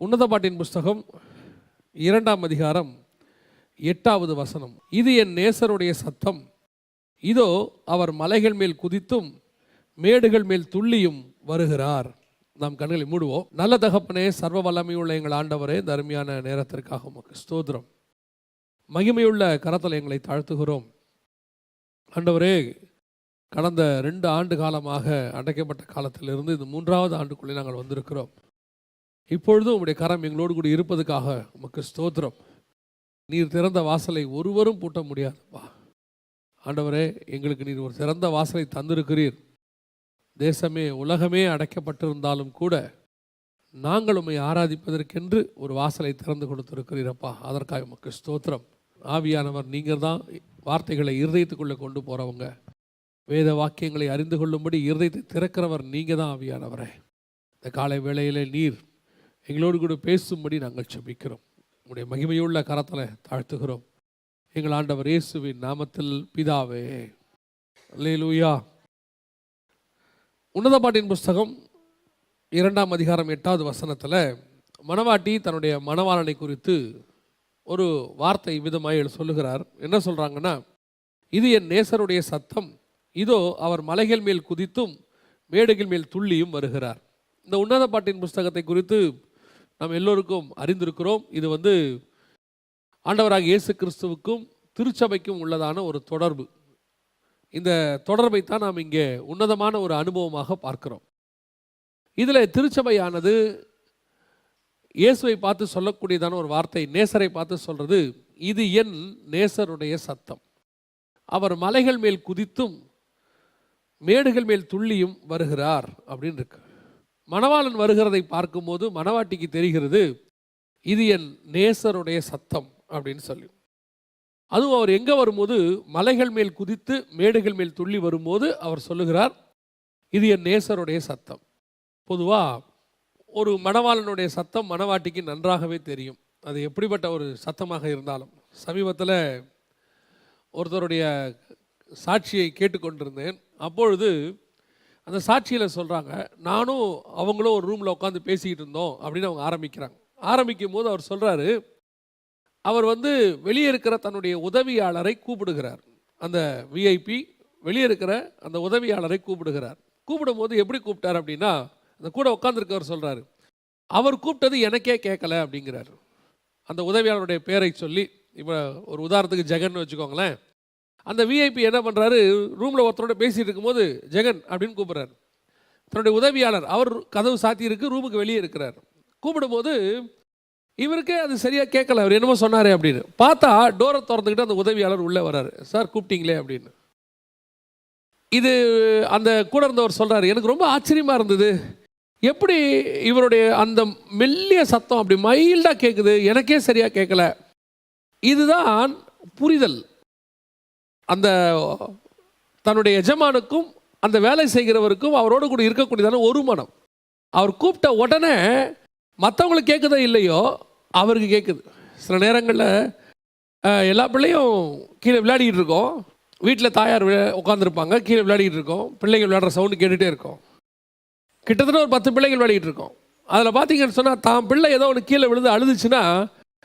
உன்னத பாட்டின் புஸ்தகம் 2ஆம் அதிகாரம் 8வது வசனம். இது என் நேசருடைய சத்தம், இதோ அவர் மலைகள் மேல் குதித்தும் மேடுகள் மேல் துள்ளியும் வருகிறார். நாம் கண்களை மூடுவோம். நல்ல தகப்பனே, சர்வ வல்லமையுள்ள எங்கள் ஆண்டவரே, இந்த அருமையான நேரத்திற்காக உமக்கு ஸ்தோத்திரம். மகிமையுள்ள கரத்தில் எங்களை தாழ்த்துகிறோம். ஆண்டவரே, கடந்த 2 ஆண்டு காலமாக அடைக்கப்பட்ட காலத்திலிருந்து இந்த 3வது ஆண்டுக்குள்ளே நாங்கள் வந்திருக்கிறோம். இப்பொழுதும் உம்முடைய கரம் எங்களோடு கூட இருப்பதுக்காக உமக்கு ஸ்தோத்திரம். நீர் திறந்த வாசலை ஒருவரும் பூட்ட முடியாதுப்பா. ஆண்டவரே, எங்களுக்கு நீர் ஒரு திறந்த வாசலை தந்திருக்கிறீர். தேசமே உலகமே அடைக்கப்பட்டிருந்தாலும் கூட நாங்கள் உம்மை ஆராதிப்பதற்கென்று ஒரு வாசலை திறந்து கொடுத்திருக்கிறீரப்பா. அதற்காக உமக்கு ஸ்தோத்திரம். ஆவியானவர் நீங்கள் தான் வார்த்தைகளை இருதயத்துக்குள்ளே கொண்டு போகிறவங்க. வேத வாக்கியங்களை அறிந்து கொள்ளும்படி இருதயத்தை திறக்கிறவர் நீங்கள் தான் ஆவியானவரே. இந்த காலை வேளையிலே நீர் எங்களோடு கூட பேசும்படி நாங்கள் செபிக்கிறோம். உங்களுடைய மகிமையுள்ள கரத்தில் தாழ்த்துகிறோம். எங்கள் ஆண்டவர் இயேசுவின் நாமத்தில் பிதாவே, அல்லேலூயா. உன்னத பாட்டின் புஸ்தகம் 2ஆம் அதிகாரம் 8வது வசனத்தில் மணவாட்டி தன்னுடைய மணவாளனை குறித்து ஒரு வார்த்தை விதமாக சொல்லுகிறார். என்ன சொல்கிறாங்கன்னா, இது என் நேசருடைய சத்தம், இதோ அவர் மலைகள் மேல் குதித்தும் மேடுகள் மேல் துள்ளியும் வருகிறார். இந்த உன்னத பாட்டின் புஸ்தகத்தை குறித்து நாம் எல்லோருக்கும் அறிந்திருக்கிறோம். இது ஆண்டவராக இயேசு கிறிஸ்துவுக்கும் திருச்சபைக்கும் உள்ளதான ஒரு தொடர்பு. இந்த தொடர்பை தான் நாம் இங்கே உன்னதமான ஒரு அனுபவமாக பார்க்கிறோம். இதில் திருச்சபையானது இயேசுவை பார்த்து சொல்லக்கூடியதான ஒரு வார்த்தை, நேசரை பார்த்து சொல்கிறது, இது என் நேசருடைய சத்தம், அவர் மலைகள் மேல் குதித்தும் மேடுகள் மேல் துள்ளியும் வருகிறார் அப்படின்னு இருக்கு. மணவாளன் வருகிறதை பார்க்கும்போது மணவாட்டிக்கு தெரிகிறது, இது என் நேசருடைய சத்தம் அப்படின்னு சொல்லி. அதுவும் அவர் எங்கே வரும்போது மலைகள் மேல் குதித்து மேடுகள் மேல் துள்ளி வரும்போது அவர் சொல்லுகிறார், இது என் நேசருடைய சத்தம். பொதுவாக ஒரு மணவாளனுடைய சத்தம் மணவாட்டிக்கு நன்றாகவே தெரியும், அது எப்படிப்பட்ட ஒரு சத்தமாக இருந்தாலும். சமீபத்தில் ஒருத்தருடைய சாட்சியை கேட்டுக்கொண்டிருந்தேன். அப்பொழுது அந்த சாட்சியில் சொல்கிறாங்க, நானும் அவங்களும் ஒரு ரூமில் உட்காந்து பேசிக்கிட்டு இருந்தோம் அப்படின்னு அவங்க ஆரம்பிக்கிறாங்க. ஆரம்பிக்கும் போது அவர் சொல்கிறாரு, அவர் வெளியே இருக்கிற தன்னுடைய உதவியாளரை கூப்பிடுகிறார். அந்த விஐபி வெளியே இருக்கிற அந்த உதவியாளரை கூப்பிடுகிறார். கூப்பிடும்போது எப்படி கூப்பிட்டார் அப்படின்னா, அந்த கூட உட்காந்துருக்கவர் சொல்கிறாரு, அவர் கூப்பிட்டது எனக்கே கேட்கல அப்படிங்கிறார். அந்த உதவியாளருடைய பேரை சொல்லி, இப்போ ஒரு உதாரணத்துக்கு ஜெகன் வச்சுக்கோங்களேன். அந்த விஐபி என்ன பண்ணுறாரு, ரூமில் ஒருத்தரோட பேசிகிட்டு இருக்கும்போது ஜெகன் அப்படின்னு கூப்பிட்றாரு. தன்னுடைய உதவியாளர் அவர் கதவு சாத்தி இருக்கு, ரூமுக்கு வெளியே இருக்கிறார். கூப்பிடும்போது இவருக்கே அது சரியாக கேட்கல, அவர் என்னமோ சொன்னாரே அப்படின்னு பார்த்தா டோரை திறந்துக்கிட்டு அந்த உதவியாளர் உள்ளே வர்றாரு. சார் கூப்பிட்டீங்களே அப்படின்னு. இது அந்த கூட இருந்தவர் சொல்கிறாரு, எனக்கு ரொம்ப ஆச்சரியமாக இருந்தது, எப்படி இவருடைய அந்த மெல்லிய சத்தம் அப்படி மைல்டாக கேட்குது, எனக்கே சரியாக கேட்கல. இதுதான் புரிதல். அந்த தன்னுடைய எஜமானுக்கும் அந்த வேலை செய்கிறவருக்கும் அவரோடு கூட இருக்கக்கூடியதான ஒரு மனம். அவர் கூப்பிட்ட உடனே மற்றவங்களுக்கு கேட்குதோ இல்லையோ அவருக்கு கேட்குது. சில நேரங்களில் எல்லா பிள்ளையும் கீழே விளையாடிக்கிட்டு இருக்கோம், வீட்டில் தாயார் உட்காந்துருப்பாங்க, கீழே விளையாடிக்கிட்டு இருக்கோம், பிள்ளைகள் விளையாடுற சவுண்டு கேட்டுகிட்டே இருக்கோம். கிட்டத்தட்ட ஒரு 10 பிள்ளைகள் விளையாடிக்கிட்டு இருக்கோம். அதில் பார்த்தீங்கன்னு சொன்னால் தான் பிள்ளை ஏதோ ஒன்று கீழே விழுந்து அழுதுச்சுன்னா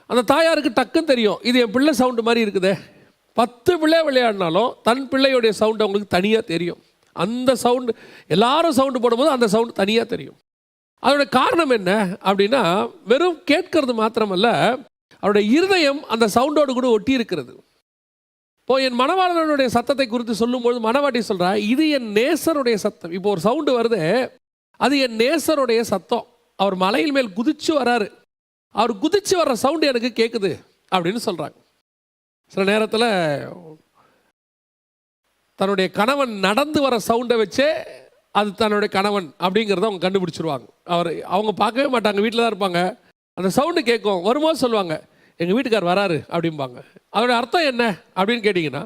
அந்த தாயாருக்கு டக்குன்னு தெரியும், இது என் பிள்ளை சவுண்டு மாதிரி இருக்குதே. 10 பிள்ளை விளையாடினாலும் தன் பிள்ளையுடைய சவுண்டு அவங்களுக்கு தனியாக தெரியும். அந்த சவுண்டு எல்லாரும் சவுண்டு போடும்போது அந்த சவுண்டு தனியாக தெரியும். அதோட காரணம் என்ன அப்படின்னா, வெறும் கேட்கறது மாத்திரமல்ல, அவருடைய இருதயம் அந்த சவுண்டோடு கூட ஒட்டி இருக்கிறது. இப்போ என் மணவாளனுடைய சத்தத்தை குறித்து சொல்லும்போது மணவாட்டி சொல்கிறா, இது என் நேசருடைய சத்தம். இப்போ ஒரு சவுண்டு வருது, அது என் நேசருடைய சத்தம், அவர் மலையின் மேல் குதிச்சு வராரு, அவர் குதிச்சு வர்ற சவுண்டு எனக்கு கேட்குது அப்படின்னு சொல்கிறாங்க. சில நேரத்தில் தன்னுடைய கணவன் நடந்து வர சவுண்டை வச்சே அது தன்னுடைய கணவன் அப்படிங்கிறத அவங்க கண்டுபிடிச்சிருவாங்க. அவங்க பார்க்கவே மாட்டாங்க, வீட்டில் தான் இருப்பாங்க, அந்த சவுண்டு கேட்கும். வரும்போது சொல்லுவாங்க, எங்கள் வீட்டுக்கார் வராரு அப்படிம்பாங்க. அதோடைய அர்த்தம் என்ன அப்படின்னு கேட்டிங்கன்னா,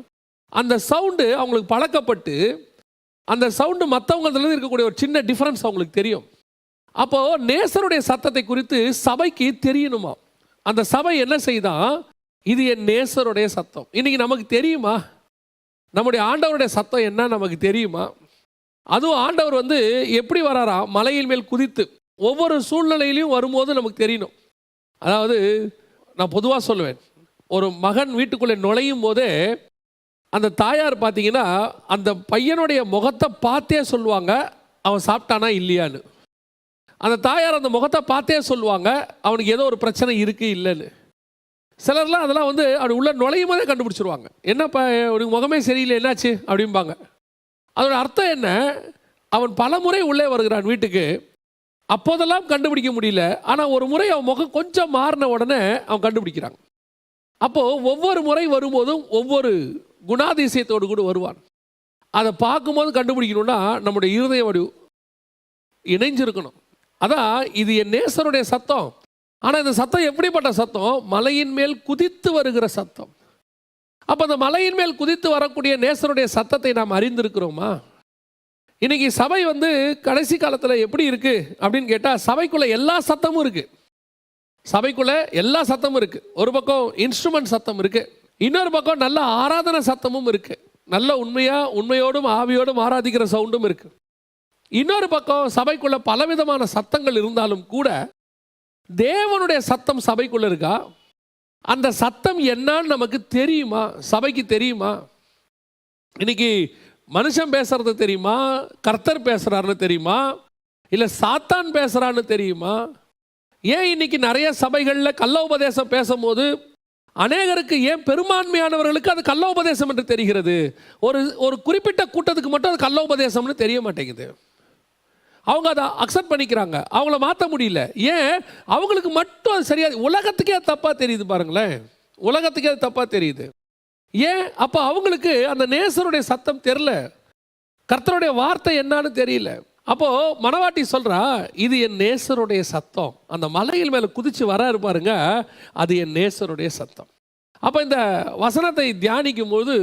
அந்த சவுண்டு அவங்களுக்கு பழக்கப்பட்டு அந்த சவுண்டு மற்றவங்கள்லேருந்து இருக்கக்கூடிய ஒரு சின்ன டிஃப்ரென்ஸ் அவங்களுக்கு தெரியும். அப்போது நேசருடைய சத்தத்தை குறித்து சபைக்கு தெரியணுமா? அந்த சபை என்ன செய்தான், இது என் நேசருடைய சத்தம். இன்னைக்கு நமக்கு தெரியுமா நம்முடைய ஆண்டவருடைய சத்தம் என்ன நமக்கு தெரியுமா? அதுவும் ஆண்டவர் எப்படி வராரா, மலையின் மேல் குதித்து ஒவ்வொரு சூழ்நிலையிலையும் வரும்போது நமக்கு தெரியணும். அதாவது நான் பொதுவாக சொல்லுவேன், ஒரு மகன் வீட்டுக்குள்ளே நுழையும் போதே அந்த தாயார் பார்த்தீங்கன்னா அந்த பையனுடைய முகத்தை பார்த்தே சொல்லுவாங்க அவன் சாப்பிட்டானா இல்லையான்னு. அந்த தாயார் அந்த முகத்தை பார்த்தே சொல்லுவாங்க அவனுக்கு ஏதோ ஒரு பிரச்சனை இருக்குது இல்லைன்னு. சிலர்லாம் அதெல்லாம் வந்து அப்படி உள்ள நுழையும் போதே கண்டுபிடிச்சிருவாங்க. என்னப்பா உனக்கு முகமே சரியில்லை என்னாச்சு அப்படிம்பாங்க. அதோட அர்த்தம் என்ன, அவன் பல முறை உள்ளே வருகிறான் வீட்டுக்கு, அப்போதெல்லாம் கண்டுபிடிக்க முடியல. ஆனால் ஒரு முறை அவன் முகம் கொஞ்சம் மாறின உடனே அவன் கண்டுபிடிக்கிறாங்க. அப்போது ஒவ்வொரு முறை வரும்போதும் ஒவ்வொரு குணாதிசயத்தோடு கூட வருவான். அதை பார்க்கும்போது கண்டுபிடிக்கணும்னா நம்முடைய இருதயம் அப்படி இணைஞ்சிருக்கணும். அதான் இது என் நேசருடைய சத்தம். ஆனால் இந்த சத்தம் எப்படிப்பட்ட சத்தம்? மலையின் மேல் குதித்து வருகிற சத்தம். அப்போ அந்த மலையின் மேல் குதித்து வரக்கூடிய நேசருடைய சத்தத்தை நாம் அறிந்திருக்கிறோமா? இன்னைக்கு சபை வந்து கடைசி காலத்தில் எப்படி இருக்கு அப்படின்னு கேட்டால், சபைக்குள்ள எல்லா சத்தமும் இருக்கு. சபைக்குள்ள எல்லா சத்தமும் இருக்கு. ஒரு பக்கம் இன்ஸ்ட்ருமெண்ட் சத்தம் இருக்கு, இன்னொரு பக்கம் நல்ல ஆராதனை சத்தமும் இருக்கு. நல்ல உண்மையோடும் ஆவியோடும் ஆராதிக்கிற சவுண்டும் இருக்கு. இன்னொரு பக்கம் சபைக்குள்ள பலவிதமான சத்தங்கள் இருந்தாலும் கூட தேவனுடைய சத்தம் சபைக்குள்ள இருக்கா? அந்த சத்தம் என்னன்னு நமக்கு தெரியுமா? சபைக்கு தெரியுமா? இன்னைக்கு மனுஷன் பேசுறது தெரியுமா? கர்த்தர் பேசுறாருன்னு தெரியுமா? இல்லை சாத்தான் பேசுறான்னு தெரியுமா? ஏன் இன்னைக்கு நிறைய சபைகளில் கள்ள உபதேசம் பேசும்போது அநேகருக்கு, ஏன் பெரும்பான்மையானவர்களுக்கு அது கள்ள உபதேசம் என்று தெரிகிறது, ஒரு குறிப்பிட்ட கூட்டத்துக்கு மட்டும் அது கள்ள உபதேசம்னு தெரிய மாட்டேங்குது. அவங்க அதை அக்செப்ட் பண்ணிக்கிறாங்க, அவங்கள மாற்ற முடியல. ஏன்? அவங்களுக்கு மட்டும் அது சரியா, உலகத்துக்கே அது தப்பாக தெரியுது. பாருங்களேன், உலகத்துக்கே அது தப்பாக தெரியுது. ஏன்? அப்போ அவங்களுக்கு அந்த நேசருடைய சத்தம் தெரியல, கர்த்தருடைய வார்த்தை என்னன்னு தெரியல. அப்போ மணவாட்டி சொல்றா, இது என் நேசருடைய சத்தம். அந்த மலையில் மேலே குதிச்சு வராரு பாருங்க, அது என் நேசருடைய சத்தம். அப்போ இந்த வசனத்தை தியானிக்கும் போது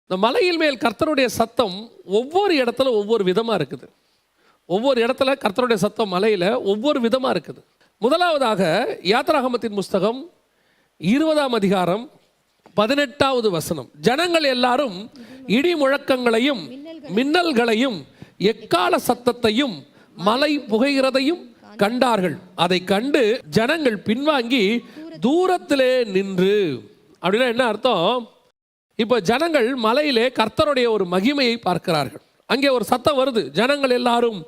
இந்த மலையில் மேல் கர்த்தருடைய சத்தம் ஒவ்வொரு இடத்துல ஒவ்வொரு விதமாக இருக்குது. ஒவ்வொரு இடத்துல கர்த்தருடைய சத்தம் மலையில் ஒவ்வொரு விதமாக இருக்குது. முதலாவதாக யாத்ராகமத்தின் புஸ்தகம் 20ஆம் அதிகாரம் 18வது வசனம். ஜனங்கள் எல்லாரும் இடி முழக்கங்களையும் மின்னல்களையும் எக்கால சத்தத்தையும் மலை புகைகிறதையும் கண்டார்கள். அதை கண்டு ஜனங்கள் பின்வாங்கி தூரத்திலே நின்று. அப்படின்னா என்ன அர்த்தம்? இப்போ ஜனங்கள் மலையிலே கர்த்தருடைய ஒரு மகிமையை பார்க்கிறார்கள். அங்கே ஒரு சத்தம் வருது, ஜனங்கள் எல்லாரும்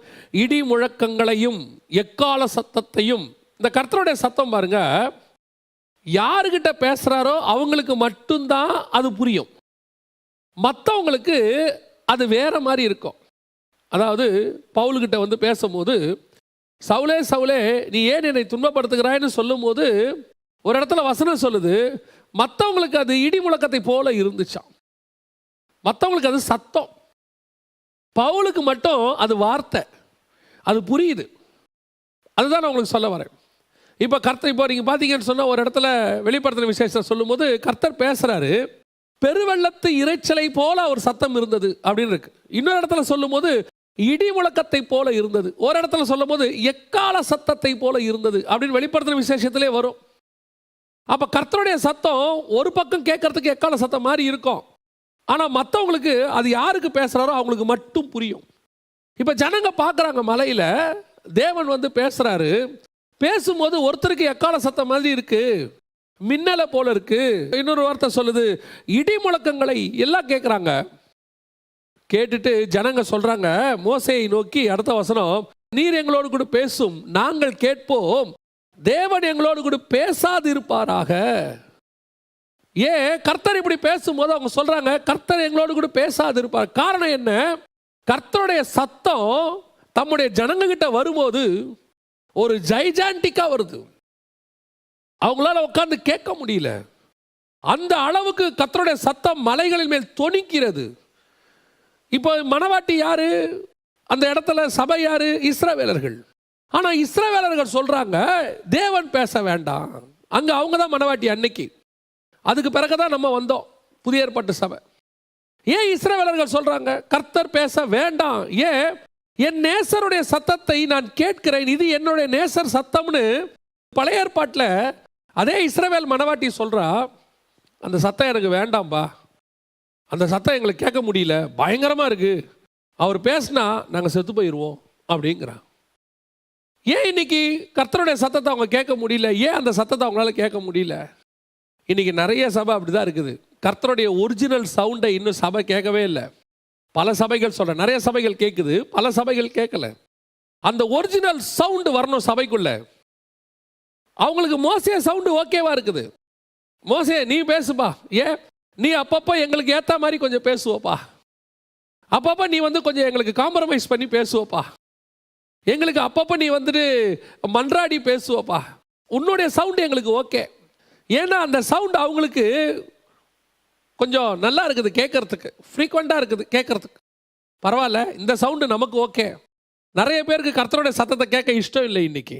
இடி முழக்கங்களையும் எக்கால சத்தத்தையும். இந்த கர்த்தருடைய சத்தம் பாருங்க, யாருக்கிட்ட பேசுகிறாரோ அவங்களுக்கு மட்டும்தான் அது புரியும், மற்றவங்களுக்கு அது வேற மாதிரி இருக்கும். அதாவது பவுல்கிட்ட வந்து பேசும்போது, சவுலே சவுலே நீ ஏன் என்னை துன்பப்படுத்துகிறாய்ன்னு சொல்லும் போது ஒரு இடத்துல வசனம் சொல்லுது, மற்றவங்களுக்கு அது இடி முழக்கத்தை போல இருந்துச்சாம், மற்றவங்களுக்கு அது சத்தம். பவுலுக்கு மட்டும் அது வார்த்தை, அது புரியுது. அதுதான் நான் உங்களுக்கு சொல்ல வரேன். இப்போ கர்த்தர், இப்போ நீங்கள் பார்த்தீங்கன்னு சொன்னால் ஒரு இடத்துல வெளிப்படுத்தின விசேஷம் சொல்லும்போது கர்த்தர் பேசுகிறாரு, பெருவெள்ளத்து இரைச்சலை போல ஒரு சத்தம் இருந்தது அப்படின்னு இருக்கு. இன்னொரு இடத்துல சொல்லும் போது இடி முழக்கத்தை போல இருந்தது, ஒரு இடத்துல சொல்லும் போது எக்கால சத்தத்தை போல இருந்தது அப்படின்னு வெளிப்படுத்தின விசேஷத்திலே வரும். அப்போ கர்த்தருடைய சத்தம் ஒரு பக்கம் கேட்கறதுக்கு எக்கால சத்தம் மாதிரி இருக்கும், ஆனால் மற்றவங்களுக்கு அது யாருக்கு பேசுகிறாரோ அவங்களுக்கு மட்டும் புரியும். இப்போ ஜனங்க பார்க்குறாங்க, மலையில் தேவன் வந்து பேசுகிறாரு, பேசும்போது ஒருத்தருக்கு எக்கால சத்தம் மாதிரி இருக்கு, மின்னலை போல இருக்கு. இன்னொரு வார்த்தை சொல்லுது இடி முழக்கங்களை எல்லாம் கேட்குறாங்க. கேட்டுட்டு ஜனங்க சொல்றாங்க மோசேயை நோக்கி, அடுத்த வசனம், நீர் எங்களோடு கூட பேசும், நாங்கள் கேட்போம், தேவன் எங்களோடு கூட பேசாது இருப்பாராக. ஏன்? கர்த்தர் இப்படி பேசும்போது அவங்க சொல்றாங்க கர்த்தர் எங்களோடு கூட பேசாது இருப்பார். காரணம் என்ன? கர்த்தருடைய சத்தம் தம்முடைய ஜனங்க கிட்ட வரும்போது ஒரு ஜைஜாண்டிக்கா வருது, அவங்களால உட்கார்ந்து கேட்க முடியல. அந்த அளவுக்கு கர்த்தருடைய சத்தம் மலைகளின் மேல் தொனிக்கிறது. இப்போ மணவாட்டி யாரு? அந்த இடத்துல சபை யாரு? இஸ்ரவேலர்கள். ஆனா இஸ்ரவேலர்கள் சொல்றாங்க தேவன் பேச வேண்டாம். அங்க அவங்க தான் மணவாட்டி அன்னைக்கு. அதுக்கு பிறகுதான் நம்ம வந்தோம் புதிய ஏற்பாட்டு சபை. ஏன் இஸ்ரவேலர்கள் சொல்றாங்க கர்த்தர் பேச வேண்டாம்? ஏன்? என் நேசருடைய சத்தத்தை நான் கேட்கிறேன், இது என்னுடைய நேசர் சத்தம்னு பழைய ஏற்பாட்டில் அதே இஸ்ரவேல் மணவாட்டி சொல்றா, அந்த சத்தம் எனக்கு வேண்டாம்பா, அந்த சத்தம் எங்களுக்கு கேட்க முடியல, பயங்கரமா இருக்கு, அவர் பேசினா நாங்கள் செத்து போயிடுவோம் அப்படிங்கிறா. ஏன் இன்னைக்கு கர்த்தருடைய சத்தத்தை அவங்க கேட்க முடியல? ஏன் அந்த சத்தத்தை அவங்களால கேட்க முடியல? இன்னைக்கு நிறைய சபை அப்படிதான் இருக்குது. கர்த்தருடைய ஒரிஜினல் சவுண்டை இன்னும் சபை கேட்கவே இல்லை. பல சபைகள் சொல்றேன், நிறைய சபைகள் கேட்குது, பல சபைகள் கேட்கல. அந்த ஒரிஜினல் சவுண்டு வரணும் சபைக்குள்ள. அவங்களுக்கு மோசே சவுண்டு ஓகேவா இருக்குது. மோசே நீ பேசுப்பா, ஏன் நீ அப்பப்போ எங்களுக்கு ஏற்ற மாதிரி கொஞ்சம் பேசுவோப்பா, அப்பப்போ நீ வந்து கொஞ்சம் எங்களுக்கு காம்ப்ரமைஸ் பண்ணி பேசுவோப்பா, எங்களுக்கு அப்பப்போ நீ வந்துட்டு மன்றாடி பேசுவோப்பா, உன்னுடைய சவுண்டு எங்களுக்கு ஓகே. ஏன்னா அந்த சவுண்டு அவங்களுக்கு கொஞ்சம் நல்லா இருக்குது கேட்கறதுக்கு, ஃப்ரீக்வெண்ட்டாக இருக்குது கேட்கறதுக்கு. பரவாயில்ல, இந்த சவுண்டு நமக்கு ஓகே. நிறைய பேருக்கு கர்த்தருடைய சத்தத்தை கேட்க இஷ்டம் இல்லை. இன்னைக்கு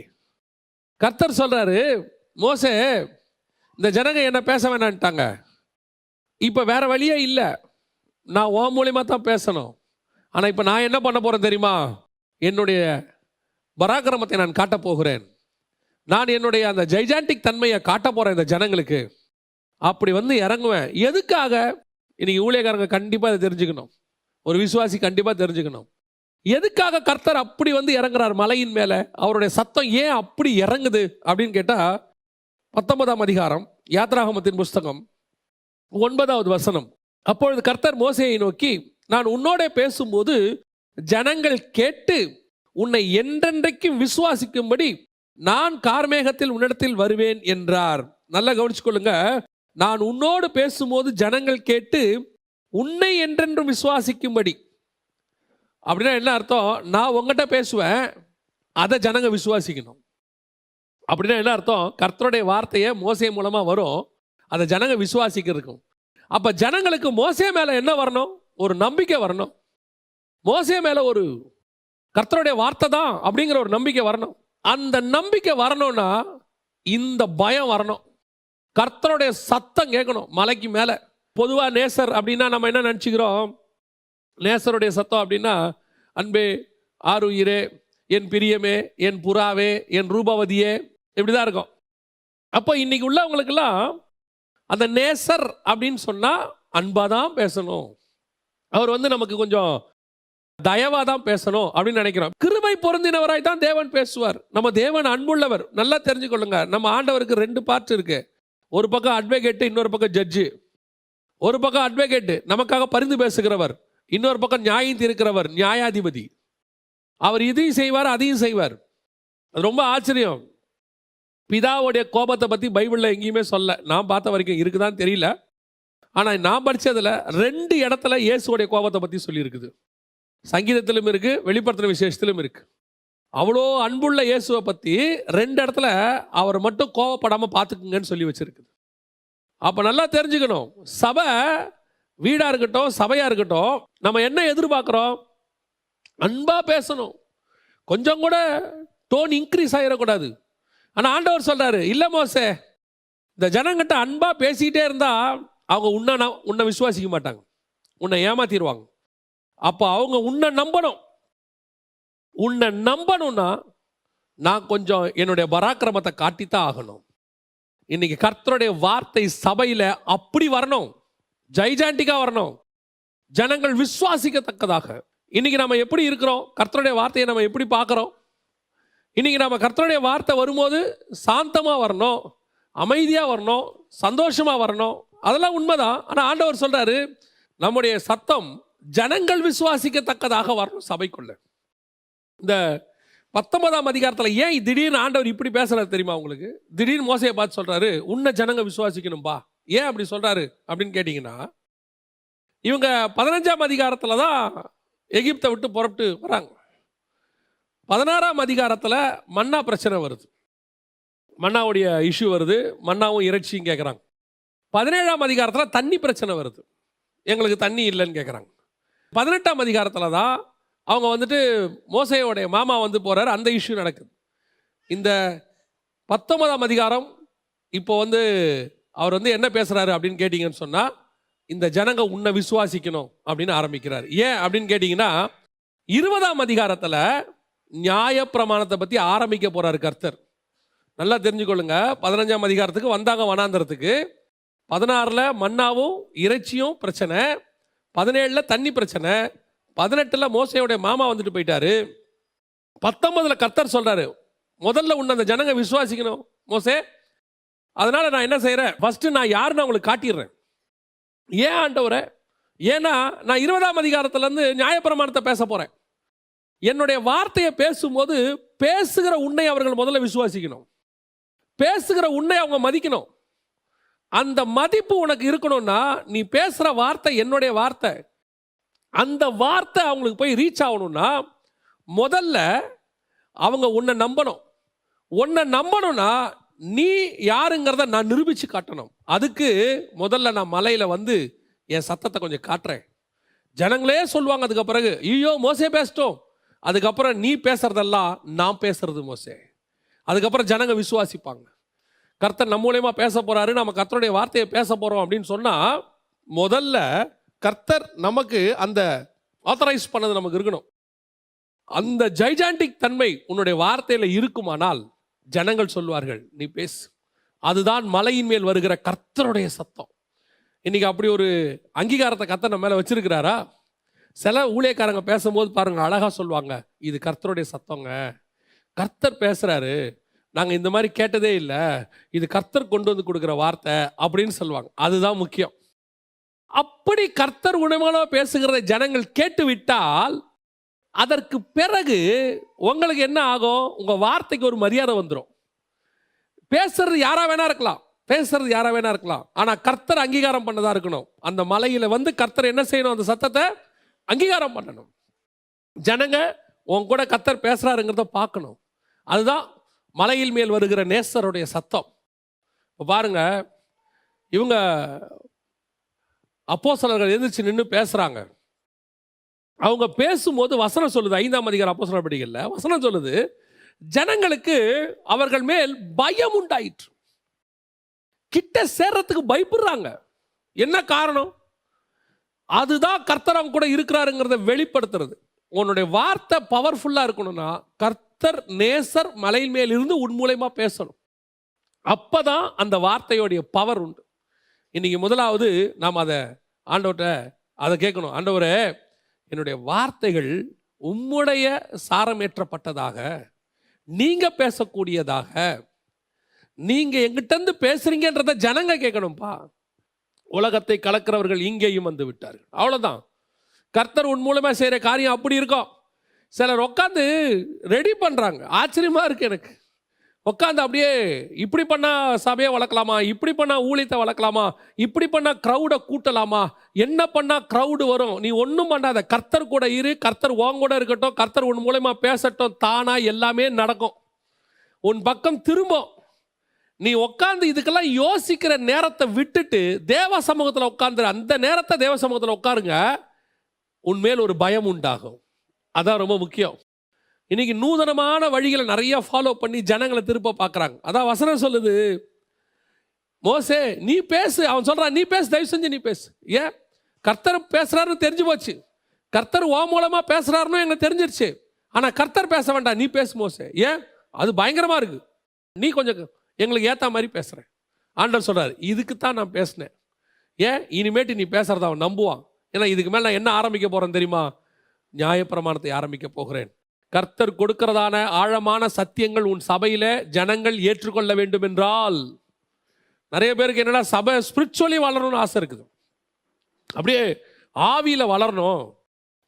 கர்த்தர் சொல்றாரு, மோசே இந்த ஜனங்க என்ன பேச வேணான்ட்டாங்க, இப்போ வேற வழியே இல்லை, நான் உன் மூலியமாக தான் பேசணும். ஆனால் இப்போ நான் என்ன பண்ண போகிறேன் தெரியுமா? என்னுடைய பராக்கிரமத்தை நான் காட்டப் போகிறேன். நான் என்னுடைய அந்த ஜைஜாண்டிக் தன்மையை காட்ட போகிறேன் இந்த ஜனங்களுக்கு. அப்படி வந்து இறங்குவேன். எதுக்காக? இன்னைக்கு ஊழியக்காரங்க கண்டிப்பாக அதை தெரிஞ்சுக்கணும், ஒரு விசுவாசி கண்டிப்பாக தெரிஞ்சுக்கணும். எதுக்காக கர்த்தர் அப்படி வந்து இறங்குறார் மலையின் மேலே? அவருடைய சத்தம் ஏன் அப்படி இறங்குது அப்படின்னு கேட்டால், 19ஆம் அதிகாரம் யாத்ராகமத்தின் புஸ்தகம் 9வது வசனம். அப்பொழுது கர்த்தர் மோசேயை நோக்கி, நான் உன்னோட பேசும்போது ஜனங்கள் கேட்டு உன்னை என்றென்றைக்கும் விசுவாசிக்கும்படி நான் கார்மேகத்தில் உன்னிடத்தில் வருவேன் என்றார். நல்லா கவனிச்சுக்கொள்ளுங்க. நான் உன்னோடு பேசும்போது ஜனங்கள் கேட்டு உன்னை என்றென்றும் விசுவாசிக்கும்படி. அப்படின்னா என்ன அர்த்தம்? நான் உங்ககிட்ட பேசுவேன், அதை ஜனங்க விசுவாசிக்கணும். அப்படின்னா என்ன அர்த்தம்? கர்த்தருடைய வார்த்தையை மோசே மூலமா வரும், அதை ஜனங்க விசுவாசிக்கிறதுக்கும். அப்ப ஜனங்களுக்கு மோசே மேல என்ன வரணும்? ஒரு நம்பிக்கை வரணும். மோசே மேல ஒரு கர்த்தருடைய வார்த்தை தான் அப்படிங்கிற ஒரு நம்பிக்கை வரணும். அந்த நம்பிக்கை வரணும்னா இந்த பயம் வரணும். கர்த்தருடைய சத்தம் கேட்கணும் மலைக்கு மேல. பொதுவா நேசர் அப்படின்னா நம்ம என்ன நினைச்சுக்கிறோம்? நேசருடைய சத்தம் அப்படின்னா, அன்பே, ஆருயிரே, என் பிரியமே, என் புறாவே, என் ரூபவதியே, இப்படிதான் இருக்கும். அப்போ இன்னைக்கு உள்ளவங்களுக்கெல்லாம் அந்த நேசர் அப்படின்னு சொன்னா அன்பாதான் பேசணும், அவர் வந்து நமக்கு கொஞ்சம் தயவா தான் பேசணும் அப்படின்னு நினைக்கிறோம். கிருபை பொருந்தினவராய் தான் தேவன் பேசுவார். நம்ம தேவன் அன்புள்ளவர். நல்லா தெரிஞ்சுக்கொள்ளுங்க, நம்ம ஆண்டவருக்கு 2 பார்ட் இருக்கு. ஒரு பக்கம் அட்வொகேட், இன்னொரு பக்கம் ஜட்ஜு. ஒரு பக்கம் அட்வொகேட், நமக்காக பரிந்து பேசுகிறவர். இன்னொரு பக்கம் நியாயம் தீர்க்கிறவர், நியாயாதிபதி. அவர் இதையும் செய்வார், அதையும் செய்வார். அது ரொம்ப ஆச்சரியம். பிதாவுடைய கோபத்தை பற்றி பைபிளில் எங்கேயுமே சொல்ல, நான் பார்த்த வரைக்கும் இருக்குதான்னு தெரியல. ஆனால் நான் படித்ததில் 2 இடத்துல இயேசுடைய கோபத்தை பற்றி சொல்லியிருக்குது. சங்கீதத்திலும் இருக்கு, வெளிப்படுத்தின விசேஷத்திலும் இருக்கு. அவ்வளோ அன்புள்ள இயேசுவை பற்றி 2 இடத்துல அவர் மட்டும் கோபப்படாமல் பார்த்துக்குங்கன்னு சொல்லி வச்சிருக்குது. அப்போ நல்லா தெரிஞ்சுக்கணும், சபை வீடாக இருக்கட்டும், சபையாக இருக்கட்டும், நம்ம என்ன எதிர்பார்க்குறோம்? அன்பாக பேசணும், கொஞ்சம் கூட டோன் இன்க்ரீஸ் ஆகிடக்கூடாது. ஆனால் ஆண்டவர் சொல்கிறாரு, இல்லை மோசே, இந்த ஜனங்கிட்ட அன்பாக பேசிக்கிட்டே இருந்தால் அவங்க உன்னை விசுவாசிக்க மாட்டாங்க, உன்னை ஏமாத்திடுவாங்க. அப்போ அவங்க உன்னை நம்பணும். உன்னை நம்பணும்னா நான் கொஞ்சம் என்னுடைய பராக்கிரமத்தை காட்டித்தான் ஆகணும். இன்னைக்கு கர்த்தருடைய வார்த்தை சபையில் அப்படி வரணும், ஜைஜாண்டிக்கா வரணும், ஜனங்கள் விசுவாசிக்கத்தக்கதாக. இன்னைக்கு நம்ம எப்படி இருக்கிறோம்? கர்த்தருடைய வார்த்தையை நம்ம எப்படி பார்க்குறோம்? இன்னைக்கு நம்ம கர்த்தருடைய வார்த்தை வரும்போது சாந்தமாக வரணும், அமைதியாக வரணும், சந்தோஷமாக வரணும், அதெல்லாம் உண்மைதான். ஆனால் ஆண்டவர் சொல்றாரு, நம்முடைய சத்தம் ஜனங்கள் விசுவாசிக்கத்தக்கதாக வரணும் சபைக்குள்ள. இந்த 19ஆம் அதிகாரத்தில் ஏன் திடீர்னு ஆண்டவர் இப்படி பேசுறாரு தெரியுமா உங்களுக்கு? திடீர்னு மோசையை பார்த்து சொல்றாரு, உன்னை ஜனங்க விசுவாசிக்கணும்பா. ஏன் அப்படி சொல்றாரு அப்படின்னு கேட்டீங்கன்னா, இவங்க 15ஆம் அதிகாரத்தில் தான் எகிப்தை விட்டு புறப்பட்டு வராங்க. 16ஆம் அதிகாரத்தில் மன்னா பிரச்சனை வருது, மன்னாவுடைய இஷ்யூ வருது, மன்னாவும் இறைச்சியும் கேட்குறாங்க. 17ஆம் அதிகாரத்தில் தண்ணி பிரச்சனை வருது, எங்களுக்கு தண்ணி இல்லைன்னு கேட்குறாங்க. 18ஆம் அதிகாரத்தில் தான் அவங்க வந்துட்டு மோசையோடைய மாமா வந்து போகிறார், அந்த இஷ்யூ நடக்குது. இந்த 19ஆம் அதிகாரம் இப்போ வந்து அவர் வந்து என்ன பேசுகிறாரு அப்படின்னு கேட்டிங்கன்னு சொன்னால், இந்த ஜனங்க உன்னை விசுவாசிக்கணும் அப்படின்னு ஆரம்பிக்கிறார். ஏன் அப்படின்னு கேட்டிங்கன்னா, 20ஆம் அதிகாரத்தில் நியாயப்பிரமாணத்தை பற்றி ஆரம்பிக்க போகிறார் கர்த்தர். நல்லா தெரிஞ்சுக்கொள்ளுங்க. 15ஆம் அதிகாரத்துக்கு வந்தாங்க வனாந்தரத்துக்கு, 16ல் மன்னாவும் இறைச்சியும் பிரச்சனை, 17ல் தண்ணி பிரச்சனை, 18ல் மோசையோடைய மாமா வந்துட்டு போயிட்டாரு, 19ல் கர்த்தர் சொல்றாரு, முதல்ல உன்னை அந்த ஜனங்க விசுவாசிக்கணும் மோசே. அதனால நான் என்ன செய்யறேன், ஃபர்ஸ்ட் நான் யாருன்னு உங்களுக்கு காட்டிடுறேன். ஏன் ஆண்டவரே? ஏன்னா நான் 20ஆம் அதிகாரத்துல இருந்து நியாயப்பிரமாணத்தை பேச போறேன். என்னுடைய வார்த்தையை பேசும்போது பேசுகிற உன்னை அவர்கள் முதல்ல விசுவாசிக்கணும், பேசுகிற உன்னை அவங்க மதிக்கணும். அந்த மதிப்பு உனக்கு இருக்கணும்னா நீ பேசுற வார்த்தை என்னுடைய வார்த்தை. அந்த வார்த்தை அவங்களுக்கு போய் ரீச் ஆகணும்னா முதல்ல அவங்க உன்னை நம்பணும். உன்னை நம்பணும்னா நீ யாருங்கிறத நான் நிரூபிச்சு காட்டணும். அதுக்கு முதல்ல நான் மலையில வந்து என் சத்தத்தை கொஞ்சம் காட்டுறேன். ஜனங்களே சொல்லுவாங்க அதுக்கு பிறகு, ஐயோ மோசே பேசிட்டோம். அதுக்கப்புறம் நீ பேசுறதெல்லாம் நான் பேசுறது மோசே. அதுக்கப்புறம் ஜனங்க விசுவாசிப்பாங்க. கர்த்தர் நம்ம மூலமா பேச போறாரு, நம்ம கர்த்தருடைய வார்த்தையை பேச போறோம் அப்படின்னு சொன்னா முதல்ல கர்த்தர் நமக்கு அந்த ஆத்தரைஸ் பண்ணது நமக்கு இருக்கணும். அந்த ஜைஜாண்டிக் தன்மை உன்னுடைய வார்த்தையில இருக்குமானால் ஜனங்கள் சொல்வார்கள் நீ பேசு. அதுதான் மலையின் மேல் வருகிற கர்த்தருடைய சத்தம். இன்னைக்கு அப்படி ஒரு அங்கீகாரத்தை கர்த்தர் நம்ம மேல வச்சிருக்கிறாரா? சில ஊழியக்காரங்க பேசும்போது பாருங்க அழகா சொல்லுவாங்க, இது கர்த்தருடைய சத்தங்க, கர்த்தர் பேசுறாரு, நாங்க இந்த மாதிரி கேட்டதே இல்லை, இது கர்த்தர் கொண்டு வந்து கொடுக்குற வார்த்தை அப்படின்னு சொல்லுவாங்க. அதுதான் முக்கியம். அப்படி கர்த்தர் உணர்வுகளோ பேசுகிறதை ஜனங்கள் கேட்டு விட்டால் அதற்கு பிறகு உங்களுக்கு என்ன ஆகும்? உங்க வார்த்தைக்கு ஒரு மரியாதை வந்துடும். பேசுறது யாரா வேணா இருக்கலாம், பேசுறது யாரா வேணா இருக்கலாம், ஆனா கர்த்தர் அங்கீகாரம் பண்ணதா இருக்கணும். அந்த மலையில வந்து கர்த்தர் என்ன செய்யணும்? அந்த சத்தத்தை அங்கீகாரம் பண்ணணும். ஜனங்க உன் கூட கர்த்தர் பேசுறாருங்கிறத பார்க்கணும். அதுதான் மலையில் மேல் வருகிற நேசருடைய சத்தம். இப்போ பாருங்க, இவங்க அப்போஸ்தலர்கள் எந்திரிச்சு நின்று பேசுறாங்க. அவங்க பேசும்போது வசனம் சொல்லுது, 5ஆம் அதிகாரம் அப்போஸ்தலர் படிக்கல வசனம் சொல்லுது, ஜனங்களுக்கு அவர்கள் மேல் பயம் உண்டாயிற்று. கிட்ட சேர்றதுக்கு பயப்படுறாங்க. என்ன காரணம்? அதுதான் கர்த்தர் அவங்க கூட இருக்கிறாருங்கிறத வெளிப்படுத்துறது. உன்னுடைய வார்த்தை பவர்ஃபுல்லா இருக்கணும்னா கர்த்தர் நேசர் மலையின் மேல் இருந்து உன் மூலமா பேசணும். அப்பதான் அந்த வார்த்தையோடைய பவர் உண்டு. இன்னைக்கு முதலாவது நாம் அதை ஆண்டவர்கிட்ட அதை கேட்கணும். ஆண்டவரே, என்னுடைய வார்த்தைகள் உம்முடைய சாரமேற்றப்பட்டதாக, நீங்க பேசக்கூடியதாக, நீங்க எங்கிட்ட இருந்து பேசுறீங்கன்றத ஜனங்க கேட்கணும்பா. உலகத்தை கலக்கிறவர்கள் இங்கேயும் வந்து விட்டார்கள். அவ்வளவுதான். கர்த்தர் உன் மூலமா செய்யற காரியம் அப்படி இருக்கும். சிலர் உட்காந்து ரெடி பண்றாங்க. ஆச்சரியமா இருக்கு எனக்கு. உட்காந்து அப்படியே இப்படி பண்ணா சபையை வளர்க்கலாமா, இப்படி பண்ணா ஊழியத்தை வளர்க்கலாமா, இப்படி பண்ணா க்ரௌடை கூட்டலாமா, என்ன பண்ணா க்ரௌடு வரும். நீ ஒன்றும் பண்ணாத, கர்த்தர் கூட இரு, கர்த்தர் உன் கூட இருக்கட்டும், கர்த்தர் உன் மூலமா பேசட்டும், தானா எல்லாமே நடக்கும். உன் பக்கம் திரும்பும். நீ உட்காந்து இதுக்கெல்லாம் யோசிக்கிற நேரத்தை விட்டுட்டு தேவ சமூகத்தில் உட்கார்ந்து அந்த நேரத்தை தேவ சமூகத்தில் உட்காருங்க. உன்மேல் ஒரு பயம் உண்டாகும். அதான் ரொம்ப முக்கியம். இன்னைக்கு நூதனமான வழிகளை நிறைய ஃபாலோ பண்ணி ஜனங்களை திருப்ப பார்க்குறாங்க. அதான் வசனம் சொல்லுது, மோசே நீ பேசு. அவன் சொல்றான், நீ பேசு, தயவு செஞ்சு நீ பேசு. ஏன்? கர்த்தர் பேசுறாருன்னு தெரிஞ்சு போச்சு. கர்த்தர் ஓ மூலமா பேசுறாருன்னு எங்களுக்கு தெரிஞ்சிருச்சு. ஆனா கர்த்தர் பேச வேண்டாம், நீ பேசு மோசே. ஏன்? அது பயங்கரமா இருக்கு, நீ கொஞ்சம் எங்களுக்கு ஏற்ற மாதிரி பேசுகிறேன். ஆண்டவர் சொல்கிறார், இதுக்கு தான் நான் பேசினேன். ஏன்? இனிமேட்டு நீ பேசுகிறத அவன் நம்புவான். ஏன்னா இதுக்கு மேலே நான் என்ன ஆரம்பிக்க போகிறேன் தெரியுமா? நியாயப்பிரமாணத்தை ஆரம்பிக்க போகிறேன். கர்த்தர் கொடுக்கிறதான ஆழமான சத்தியங்கள் உன் சபையில் ஜனங்கள் ஏற்றுக்கொள்ள வேண்டும் என்றால், நிறைய பேருக்கு என்னடா சபை ஸ்பிரிச்சுவலி வளரணும்னு ஆசை இருக்குது. அப்படியே ஆவியில் வளரணும்,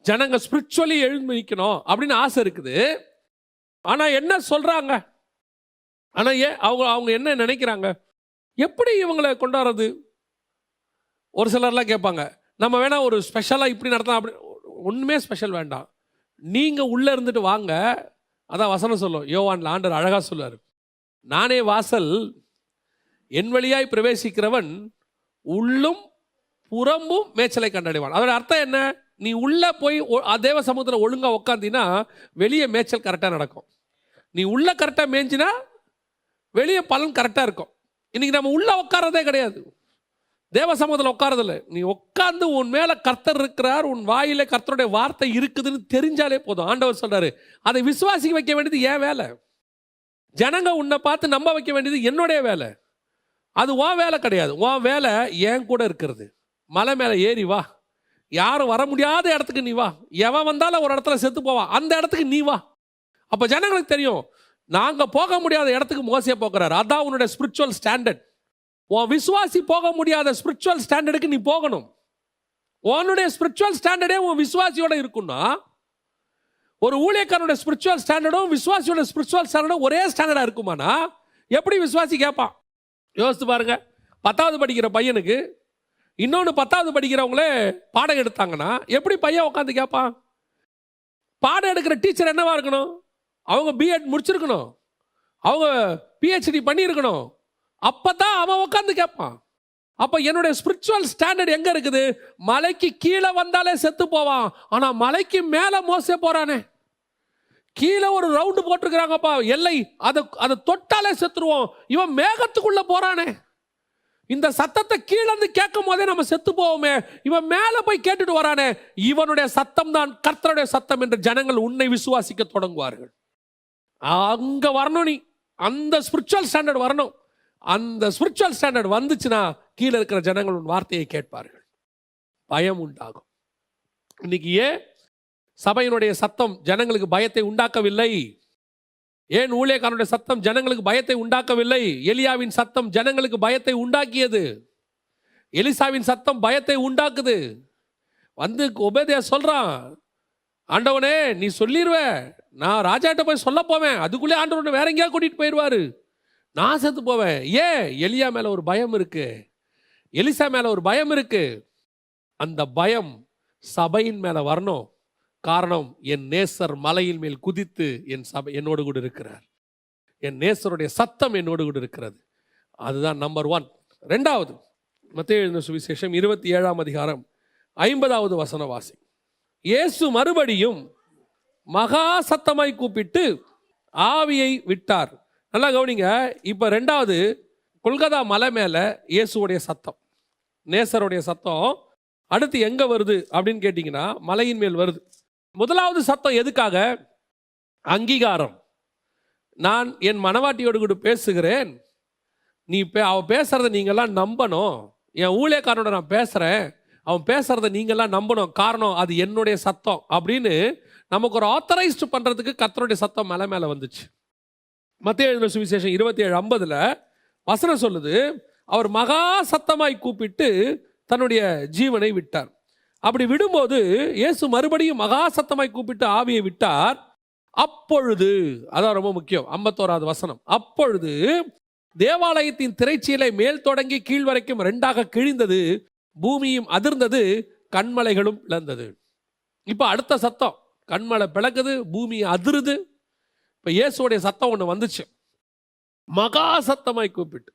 ஜனங்க ஸ்பிரிச்சுவலி எழுந்து நிற்கணும் அப்படின்னு ஆசை இருக்குது. ஆனால் என்ன சொல்கிறாங்க? ஆனால் ஏன் அவங்க என்ன நினைக்கிறாங்க? எப்படி இவங்களை கொண்டாடுறது? ஒரு சிலர்லாம் கேட்பாங்க, நம்ம வேணா ஒரு ஸ்பெஷலாக இப்படி நடத்தலாம். அப்படி ஒன்றுமே ஸ்பெஷல் வேண்டாம், நீங்கள் உள்ளே இருந்துட்டு வாங்க. அதான் வசனம் சொல்லும், யோவான்ல ஆண்டவர் அழகாக சொல்லுவார், நானே வாசல், என் வழியாய் பிரவேசிக்கிறவன் உள்ளும் புறம்பும் மேய்ச்சலை கண்டடைவான். அதோட அர்த்தம் என்ன? நீ உள்ளே போய் தேவ சமூகத்தில் ஒழுங்காக உட்காந்தினா வெளியே மேய்ச்சல் கரெக்டாக நடக்கும். நீ உள்ளே கரெக்டாக மேய்ஞ்சினா வெளியே பலன் கரெக்டாக இருக்கும். இன்னைக்கு நம்ம உள்ள உட்காரதே கிடையாது, தேவ சமூகத்தில் உட்காரதில்லை. நீ உட்கார்ந்து உன் மேலே கர்த்தர் இருக்கிறார், உன் வாயில கர்த்தருடைய வார்த்தை இருக்குதுன்னு தெரிஞ்சாலே போதும். ஆண்டவர் சொல்றாரு, அதை விசுவாசிக்க வைக்க வேண்டியது என் வேலை. ஜனங்க உன்னை பார்த்து நம்ப வைக்க வேண்டியது என்னுடைய வேலை. அது உன் வேலை கிடையாது. உன் வேலை என் கூட இருக்கிறது. மலை மேலே ஏறி வா, யாரும் வர முடியாத இடத்துக்கு நீ வா. எவன் வந்தாலும் ஒரு இடத்துல செத்து போவான், அந்த இடத்துக்கு நீ வா. அப்போ ஜனங்களுக்கு தெரியும், நாங்க போக முடியாத இடத்துக்கு மோசே போகிறார். அதான் உன்னுடைய ஸ்பிரிச்சுவல் ஸ்டாண்டர்ட். உன் விசுவாசி போக முடியாத ஸ்பிரிச்சுவல் ஸ்டாண்டர்டுக்கு நீ போகணும். உன்னுடைய ஸ்பிரிச்சுவல் ஸ்டாண்டர்டே உன் விசுவாசியோட இருக்குன்னா, ஒரு ஊழியக்காரனுடைய ஸ்பிரிச்சுவல் ஸ்டாண்டர்டும் விசுவாசியோட ஸ்பிரிச்சுவல் ஸ்டாண்டர்டும் ஒரே ஸ்டாண்டர்டா இருக்குமானா எப்படி விசுவாசி கேட்பான்? யோசித்து பாருங்க. 10வது படிக்கிற பையனுக்கு இன்னொன்று 10வது படிக்கிறவங்களே பாடம் எடுத்தாங்கன்னா எப்படி பையன் உட்காந்து கேட்பான்? பாடம் எடுக்கிற டீச்சர் என்னவா இருக்கணும்? அவங்க பிஎட் முடிச்சிருக்கணும், அவங்க பிஹெச்டி பண்ணியிருக்கணும். அப்பதான் அவன் உட்காந்து கேட்பான். அப்ப என்னுடைய ஸ்பிரிச்சுவல் ஸ்டாண்டர்ட் எங்க இருக்குது? மலைக்கு கீழே வந்தாலே செத்து போவான், ஆனா மலைக்கு மேல மோசே போறானே. கீழே ஒரு ரவுண்டு போட்டிருக்கிறாங்கப்பா எல்லை, அதை தொட்டாலே செத்துருவோம். இவன் மேகத்துக்குள்ள போறானே. இந்த சத்தத்தை கீழே இருந்து கேட்கும் போதே நம்ம செத்து போவோமே, இவன் மேல போய் கேட்டுட்டு வரானே. இவனுடைய சத்தம் தான் கர்த்தருடைய சத்தம் என்று ஜனங்கள் உன்னை விசுவாசிக்க தொடங்குவார்கள். அங்க வரணும், நீ அந்த ஸ்பிரிச்சுவல் ஸ்டாண்டர்ட் வரணும். அந்த ஸ்பிரிச்சுவல் ஸ்டாண்டர்ட் வந்துச்சுன்னா கீழே இருக்கிற ஜனங்கள் உன் வார்த்தையை கேட்பார்கள், பயம் உண்டாகும். இன்னைக்கு ஏன் சபையினுடைய சத்தம் ஜனங்களுக்கு பயத்தை உண்டாக்கவில்லை? ஏன் ஊழியக்காரனுடைய சத்தம் ஜனங்களுக்கு பயத்தை உண்டாக்கவில்லை? எலியாவின் சத்தம் ஜனங்களுக்கு பயத்தை உண்டாக்கியது. எலிசாவின் சத்தம் பயத்தை உண்டாக்குது. வந்து ஒபேதியா சொல்றான், ஆண்டவனே நீ சொல்லிடுவ, நான் ராஜாட்ட போய் சொல்ல போவேன், அதுக்குள்ளே ஆண்டவனை வேற எங்கேயா கூட்டிட்டு போயிடுவாரு, நான் செத்து போவேன். ஏன்? எலியா மேல ஒரு பயம் இருக்கு, எலிசா மேல ஒரு பயம் இருக்கு. அந்த பயம் சபையின் மேல வரணும். காரணம், என் நேசர் மலையின் மேல் குதித்து என் சபை என்னோடு கூட இருக்கிறார். என் நேசருடைய சத்தம் என்னோடு கூட இருக்கிறது. அதுதான் நம்பர் 1. 2வது, மத்தேயு எழுதின சுவிசேஷம் 27ஆம் அதிகாரம் 50வது வசன வாசி. இயேசு மறுபடியும் மகா சத்தமாய் கூப்பிட்டு ஆவியை விட்டார். நல்லா கவனிங்க. இப்ப 2வது, கொல்கத்தா மலை மேல இயேசுடைய சத்தம், நேசருடைய சத்தம். அடுத்து எங்க வருது அப்படின்னு கேட்டீங்கன்னா மலையின் மேல் வருது. முதலாவது சத்தம் எதுக்காக? அங்கீகாரம். நான் என் மனவாட்டியோடு கூட பேசுகிறேன், நீ அவ பேசுறத நீங்கெல்லாம் நம்பணும். என் ஊழியக்காரனோட நான் பேசுறேன், அவன் பேசுறத நீங்கெல்லாம் நம்பணும். காரணம், அது என்னுடைய சத்தம் அப்படின்னு நமக்கு ஒரு ஆத்தரைஸ்ட் பண்றதுக்கு கர்த்தருடைய சத்தம் மலை மேல வந்துச்சு. மத்தேயு எழுதின சுவிசேஷம் 27:50 வசனம் சொல்லுது, அவர் மகா சத்தமாய் கூப்பிட்டு தன்னுடைய ஜீவனை விட்டார். அப்படி விடும்போது இயேசு மறுபடியும் மகா சத்தமாய் கூப்பிட்டு ஆவியை விட்டார். அப்பொழுது, அதான் ரொம்ப முக்கியம், 51வது வசனம், அப்பொழுது தேவாலயத்தின் திரைச்சீலை மேல் தொடங்கி கீழ் வரைக்கும் 2ஆக கிழிந்தது, பூமியும் அதிர்ந்தது, கண்மலைகளும் பிளந்தது. இப்ப அடுத்த சத்தம், கண்மலை பிளக்குது, பூமி அதிருது. இப்ப இயேசுடைய சத்தம் ஒண்ணு வந்துச்சு, மகா சத்தமாய் கூப்பிட்டு.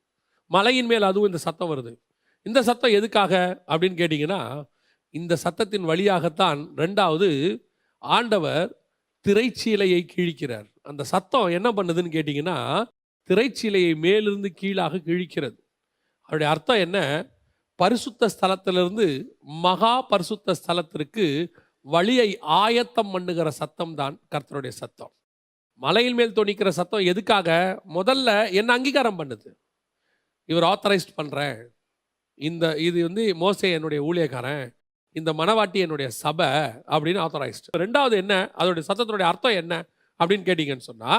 மலையின் மேல் அதுவும் இந்த சத்தம் வருது. இந்த சத்தம் எதுக்காக அப்படின்னு கேட்டீங்கன்னா, இந்த சத்தத்தின் வழியாகத்தான் 2வது ஆண்டவர் திரைச்சீலையை கிழிக்கிறார். அந்த சத்தம் என்ன பண்ணுதுன்னு கேட்டீங்கன்னா, திரைச்சீலையை மேலிருந்து கீழாக கிழிக்கிறது. அவருடைய அர்த்தம் என்ன? பரிசுத்த ஸ்தலத்திலிருந்து மகா பரிசுத்த ஸ்தலத்திற்கு வழியை ஆயத்தம் பண்ணுகிற சத்தம் தான் கர்த்தருடைய சத்தம். மலையின் மேல் தொனிக்கிற சத்தம் எதுக்காக? முதல்ல என்ன அங்கீகாரம் பண்ணுது, இவர் ஆத்தரைஸ்ட் பண்றேன், இது வந்து மோசே என்னுடைய ஊழியக்காரன், இந்த மனவாட்டி என்னுடைய சபை அப்படின்னு ஆத்தரைஸ்ட். 2வது என்ன, அதோடைய சத்தத்தினுடைய அர்த்தம் என்ன அப்படின்னு கேட்டீங்கன்னு சொன்னா,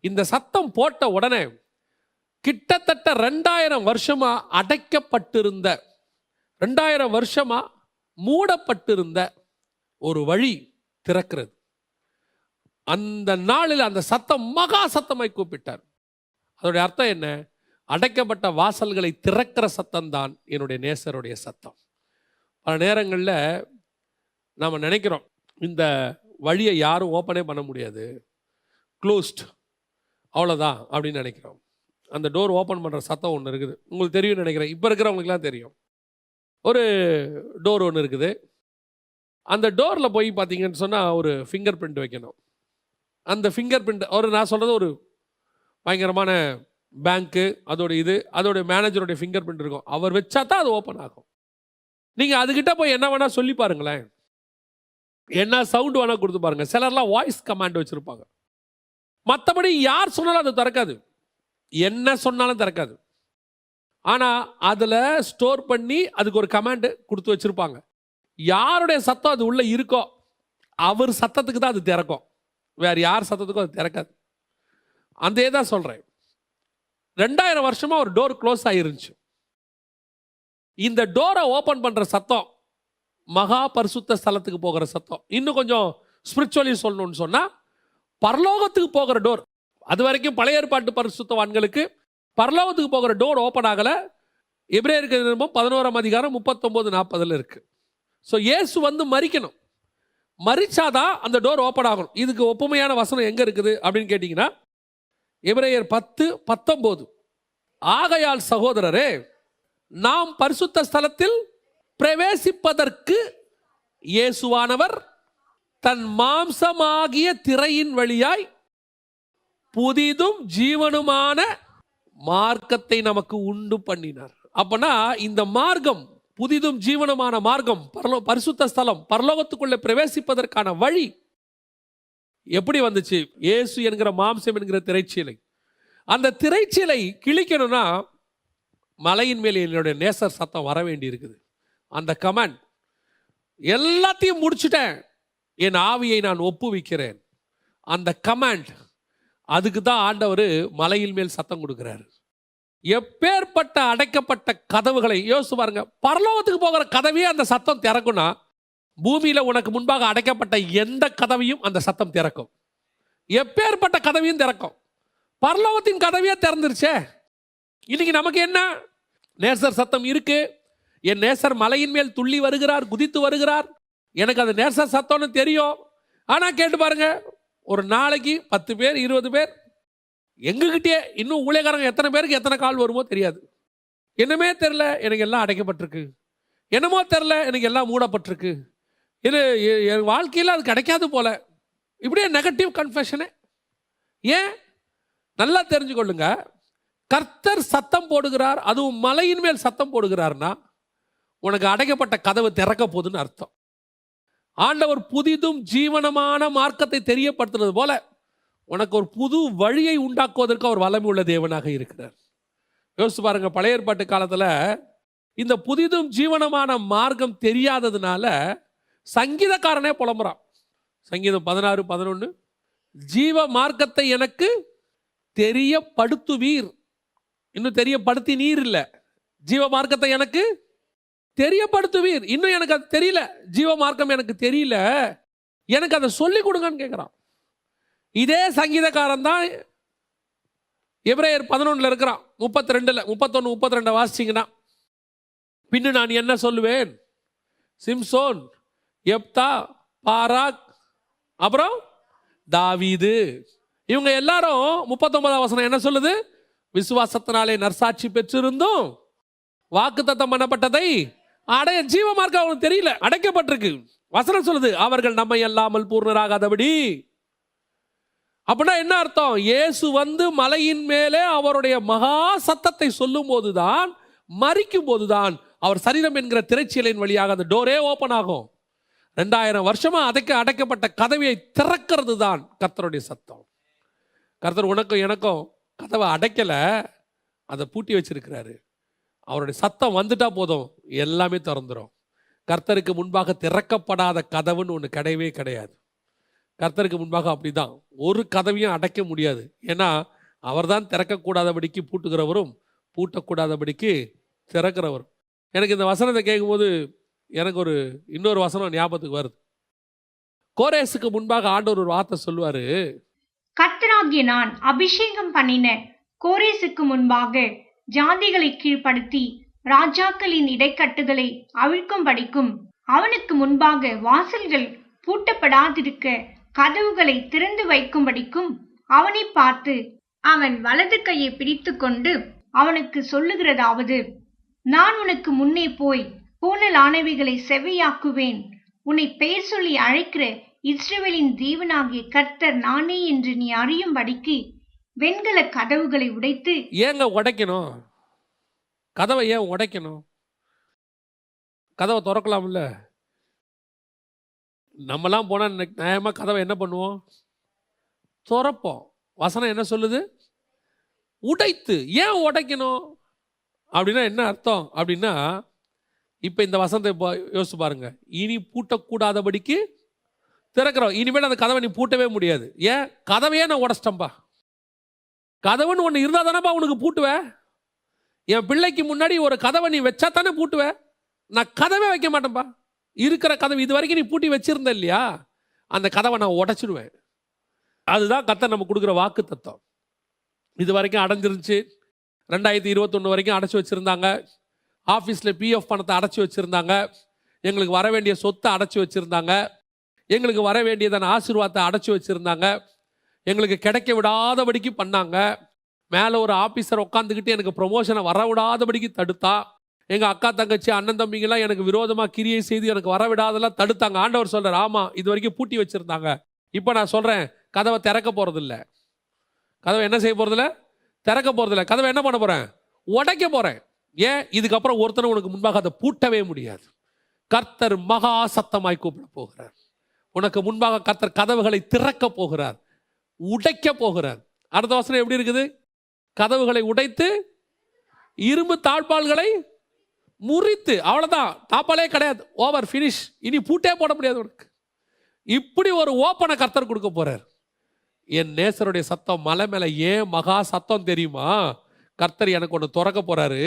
இந்த சத்தம் போட்ட உடனே கிட்டத்தட்ட 2000 வருஷமா அடைக்கப்பட்டிருந்த, 2000 வருஷமா மூடப்பட்டிருந்த ஒரு வழி திறக்கிறது. அந்த நாளில் அந்த சத்தம் மகா சத்தமாய் கூப்பிட்டார். அதோடைய அர்த்தம் என்ன? அடைக்கப்பட்ட வாசல்களை திறக்கிற சத்தம் தான் என்னுடைய நேசருடைய சத்தம். பல நேரங்களில் நாம் நினைக்கிறோம், இந்த வழியை யாரும் ஓப்பனே பண்ண முடியாது, க்ளோஸ்ட், அவ்வளோதான் அப்படின்னு நினைக்கிறோம். அந்த டோர் ஓப்பன் பண்ணுற சத்தம் ஒன்று இருக்குது, உங்களுக்கு தெரியும் நினைக்கிறேன், இப்போ இருக்கிறவங்களுக்குலாம் தெரியும். ஒரு டோர் ஒன்று இருக்குது, அந்த டோரில் போய் பார்த்தீங்கன்னு சொன்னால் ஒரு ஃபிங்கர் பிரிண்ட் வைக்கணும். அந்த ஃபிங்கர் பிரிண்ட் நான் சொல்கிறது ஒரு பயங்கரமான பேங்க்கு, அதோடைய மேனேஜருடைய ஃபிங்கர் பிரிண்ட் இருக்கும், அவர் வச்சா தான் அது ஓப்பன் ஆகும். நீங்கள் அதுக்கிட்ட போய் என்ன வேணால் சொல்லி பாருங்களேன், என்ன சவுண்டு வேணால் கொடுத்து பாருங்கள். சிலர்லாம் வாய்ஸ் கமாண்ட் வச்சுருப்பாங்க, மற்றபடி யார் சொன்னாலும் அது திறக்காது, என்ன சொன்னாலும் திறக்காது. ஆனால் அதில் ஸ்டோர் பண்ணி அதுக்கு ஒரு கமாண்டு கொடுத்து வச்சுருப்பாங்க. யாருடைய சத்தம் அது உள்ளே இருக்கோ அவர் சத்தத்துக்கு தான் அது திறக்கும், வேறு யார் சத்தத்துக்கும் அது திறக்காது. அதே தான் சொல்றேன். 2000 வருஷமா ஒரு டோர் க்ளோஸ் ஆயிருந்துச்சு. இந்த டோரை ஓபன் பண்ற சத்தம் மகா பரிசுத்த ஸ்தலத்துக்கு போகிற சத்தம். இன்னும் கொஞ்சம் ஸ்பிரிச்சுவலி சொல்லணும்னு சொன்னா பரலோகத்துக்கு போகிற டோர். அது வரைக்கும் பழைய ஏற்பாட்டு பரிசுத்தவான்களுக்கு பரலோகத்துக்கு போகிற டோர் ஓபன் ஆகல. எபிரேயருக்கு நிருபம் 11ஆம் அதிகாரம் 39-40 இருக்கு. ஸோ இயேசு வந்து மரிக்கணும், மரிச்சாதான் அந்த டோர் ஓப்பன் ஆகணும். இதுக்கு ஒப்புமையான வசனம் எங்க இருக்குது அப்படின்னு கேட்டீங்கன்னா எபிரேயர் 10:19. ஆகையால் சகோதரரே, நாம் பரிசுத்த ஸ்தலத்தில் பிரவேசிப்பதற்கு இயேசுவானவர் தன் மாம்சமாகிய திரையின் வழியாய் புதிதும் ஜீவனுமான மார்க்கத்தை நமக்கு உண்டு பண்ணினார். அப்பனா இந்த மார்க்கம், புதிதும் ஜீவனுமான மார்க்கம், பரிசுத்த ஸ்தலம், பரலோகத்துக்குள்ளே பிரவேசிப்பதற்கான வழி எப்படி வந்துச்சு? இயேசு என்கிற மாம்சம் என்கிற திரைச்சீலை. அந்த திரைச்சீலை கிழிக்கணும்னா மலையின் மேல் என்னுடைய நேசர் சத்தம் வர வேண்டி இருக்குது. அந்த கமாண்ட், எல்லாத்தையும் முடிச்சுட்டேன், என் ஆவியை நான் ஒப்புவிக்கிறேன். அந்த கமாண்ட், அதுக்கு தான் ஆண்டவர் மலையின் மேல் சத்தம் கொடுக்கிறார். எப்பேற்பட்ட அடைக்கப்பட்ட கதவுகளை யோசிச்சு பாருங்க. பரலோகத்துக்கு போகிற கதவையே அந்த சத்தம் திறக்கும்னா, பூமியில உனக்கு முன்பாக அடைக்கப்பட்ட எந்த கதவையும் அந்த சத்தம் திறக்கும். எப்பேற்பட்ட கதவையும் திறக்கும். பரலோகத்தின் கதவையே திறந்துருச்சே. இன்னைக்கு நமக்கு என்ன? நேசர் சத்தம் இருக்கு. என் நேசர் மலையின் மேல் துள்ளி வருகிறார், குதித்து வருகிறார். எனக்கு அது நேசர் சத்தம்னு தெரியும். ஆனா கேட்டு பாருங்க, ஒரு நாளைக்கு 10 பேர் 20 பேர் எங்ககிட்டே, இன்னும் ஊழியக்காரங்க எத்தனை பேருக்கு எத்தனை கால் வருமோ தெரியாது. என்னமே தெரில, எனக்கு எல்லாம் அடைக்கப்பட்டிருக்கு. என்னமோ தெரில, எனக்கு எல்லாம் மூடப்பட்டிருக்கு. இது என் வாழ்க்கையில் அது கிடைக்காது போல. இப்படியே நெகட்டிவ் கன்ஃபெஷனு. ஏன்? நல்லா தெரிஞ்சுக்கொள்ளுங்க. கர்த்தர் சத்தம் போடுகிறார், அதுவும் மலையின் மேல் சத்தம் போடுகிறார்னா உனக்கு அடைக்கப்பட்ட கதவு திறக்க போகுதுன்னு அர்த்தம். ஆண்டவர் புதிதும் ஜீவனமான மார்க்கத்தை தெரியப்படுத்துறது போல உனக்கு ஒரு புது வழியை உண்டாக்குவதற்கு அவர் வல்லமை உள்ள தேவனாக இருக்கிறார். யோசிச்சு பாருங்க, பழைய ஏற்பாட்டு காலத்தில் இந்த புதிதும் ஜீவனமான மார்க்கம் தெரியாததுனால சங்கீதக்காரனே புலம்புறான். சங்கீதம் 16:11, ஜீவ மார்க்கத்தை எனக்கு தெரியப்படுத்துவீர். இன்னும் தெரியப்படுத்தி நீர் இல்லை, ஜீவ மார்க்கத்தை எனக்கு தெரியப்படுத்துவீர். இன்னும் எனக்கு அது தெரியல, ஜீவ மார்க்கம் எனக்கு தெரியல, எனக்கு அதை சொல்லிக் கொடுங்கன்னு கேட்குறான். இதே சங்கீதக்காரன் தான் எபிரேயர் 11 இருக்கிறான். 32, 31, 32 வாசிச்சிங்கன்னா, பின்னு நான் என்ன சொல்லுவேன்? சிம்சோன், எப்தா, பாராக், அப்புறம் தாவீது, இவங்க எல்லாரும் 39ஆம் வசனம் என்ன சொல்லுது? விசுவாசத்தினாலே நற்சாட்சி பெற்றிருந்தும் வாக்குத்தத்தம் பண்ணப்பட்டதை அடைய ஜீவ மார்க்கம் அவனுக்கு தெரியல, அடைக்கப்பட்டிருக்கு. வசனம் சொல்லுது, அவர்கள் நம்மை அல்லாமல் பூர்ணராகாதபடி. அப்படின்னா என்ன அர்த்தம்? இயேசு வந்து மலையின் மேலே அவருடைய மகா சத்தத்தை சொல்லும் போதுதான், மரிக்கும் போதுதான் அவர் சரீரம் என்கிற திரைச்சீலையின் வழியாக அந்த டோரே ஓப்பன் ஆகும். 2000 வருஷமா அடைக்கப்பட்ட கதவையை திறக்கிறது தான் கர்த்தருடைய சத்தம். கர்த்தர் உனக்கும் எனக்கும் கதவை அடைக்கல, அதை பூட்டி வச்சிருக்கிறாரு. அவருடைய சத்தம் வந்துட்டா போதும், எல்லாமே திறந்துடும். கர்த்தருக்கு முன்பாக திறக்கப்படாத கதவுன்னு ஒன்று கிடையவே கிடையாது. கர்த்தருக்கு முன்பாக அப்படிதான், ஒரு கதவையும் அடைக்க முடியாது. ஏன்னா அவர் தான் திறக்கக்கூடாதபடிக்கு பூட்டுகிறவரும் பூட்டக்கூடாதபடிக்கு திறக்கிறவரும். எனக்கு இந்த வசனத்தை கேட்கும்போது எனக்கு இன்னொரு வசனம் ஞாபகத்துக்கு வருது. கோரேசுக்கு முன்பாக ஆண்டவர் ஒரு வார்த்தை சொல்லுவாரு, கர்த்தராகிய நான் அபிஷேகம் பண்ணின கோரேசுக்கு முன்பாக ஜாதிகளை கீழ்ப்படுத்தி ராஜாக்களின் இடைக்கட்டுகளை அவிழ்க்கும்படிக்கும் அவனுக்கு முன்பாக வாசல்கள் பூட்டப்படாதிருக்க கதவுகளை திறந்து வைக்கும்படிக்கும் அவனை பார்த்து அவன் வலது கையை பிடித்து கொண்டு அவனுக்கு சொல்லுகிறதாவது, நான் உனக்கு முன்னே போய் கோணலானவைகளை செவ்வையாக்குவேன். உன்னை பெயர் சொல்லி அழைக்கிற இஸ்ரவேலின் தேவனாகிய கர்த்தர் நானே என்று நீ அறியும்படிக்கு வெண்கல கதவுகளை உடைத்து. ஏங்க உடைக்கணும்? கதவை ஏன் உடைக்கணும்? கதவை திறக்கலாம்ல. நம்மலாம் போனா நியாயமா கதவை என்ன பண்ணுவோம்? திறப்போம். வசனம் என்ன சொல்லுது? உடைத்து. ஏன் உடைக்கணும் அப்படின்னா என்ன அர்த்தம் அப்படின்னா, இப்ப இந்த வசனத்தை யோசிச்சு பாருங்க. இனி பூட்டக்கூடாதபடிக்கு திறக்கிறோம். இனிமேல் அந்த கதவை நீ பூட்டவே முடியாது. ஏன்? கதவையே நான் உடைச்சிட்டம்பா. கதவுன்னு ஒன்று இருந்தால் தானேப்பா உனக்கு பூட்டுவேன். என் பிள்ளைக்கு முன்னாடி ஒரு கதவை நீ வச்சா தானே பூட்டுவேன். நான் கதவே வைக்க மாட்டேன்ப்பா. இருக்கிற கதவு இது வரைக்கும் நீ பூட்டி வச்சிருந்த இல்லையா, அந்த கதவை நான் உடைச்சிடுவேன். அதுதான் கர்த்தர் நம்ம கொடுக்குற வாக்கு தத்துவம். இது வரைக்கும் அடைஞ்சிருந்துச்சு. 2021 வரைக்கும் அடைச்சி வச்சுருந்தாங்க. ஆஃபீஸில் பிஎஃப் பணத்தை அடைச்சி வச்சுருந்தாங்க. எங்களுக்கு வர வேண்டிய சொத்தை அடைச்சி வச்சுருந்தாங்க. எங்களுக்கு வர வேண்டியதான ஆசீர்வாதத்தை அடைச்சி வச்சுருந்தாங்க. எங்களுக்கு கிடைக்க விடாதபடிக்கு பண்ணாங்க. மேலே ஒரு ஆஃபீஸர் உட்காந்துக்கிட்டு எனக்கு ப்ரொமோஷனை வர விடாதபடிக்கு தடுத்தா. எங்கள் அக்கா தங்கச்சி அண்ணன் தம்பிங்கெல்லாம் எனக்கு விரோதமாக கிரியை செய்து எனக்கு வர விடாதெல்லாம் தடுத்தாங்க. ஆண்டவர் சொல்கிறார், ஆமாம் இது வரைக்கும் பூட்டி வச்சுருந்தாங்க. இப்போ நான் சொல்கிறேன், கதவை திறக்க போகிறதில்ல. கதவை என்ன செய்ய போகிறதில்ல? திறக்க போகிறதில்ல. கதவை என்ன பண்ண போகிறேன்? உடைக்க போகிறேன். ஏன்? இதுக்கப்புறம் ஒருத்தனை உனக்கு முன்பாக அதை பூட்டவே முடியாது. கர்த்தர் மகா சத்தமாய் கூப்பிட போகிறார். உனக்கு முன்பாக கர்த்தர் கதவுகளை திறக்க போகிறார், உடைக்க போகிறார். அடுத்த வசனம் எப்படி இருக்குது? கதவுகளை உடைத்து இரும்பு தாழ்பால்களை முறித்து. அவ்வளோதான், தாப்பாலே கிடையாது, ஓவர், ஃபினிஷ். இனி பூட்டே போட முடியாது உனக்கு. இப்படி ஒரு ஓப்பனை கர்த்தர் கொடுக்க போறார். என் நேசருடைய சத்தம் மலை மேல ஏன் மகா சத்தம் தெரியுமா? கர்த்தர் எனக்கு ஒன்று திறக்க போறாரு.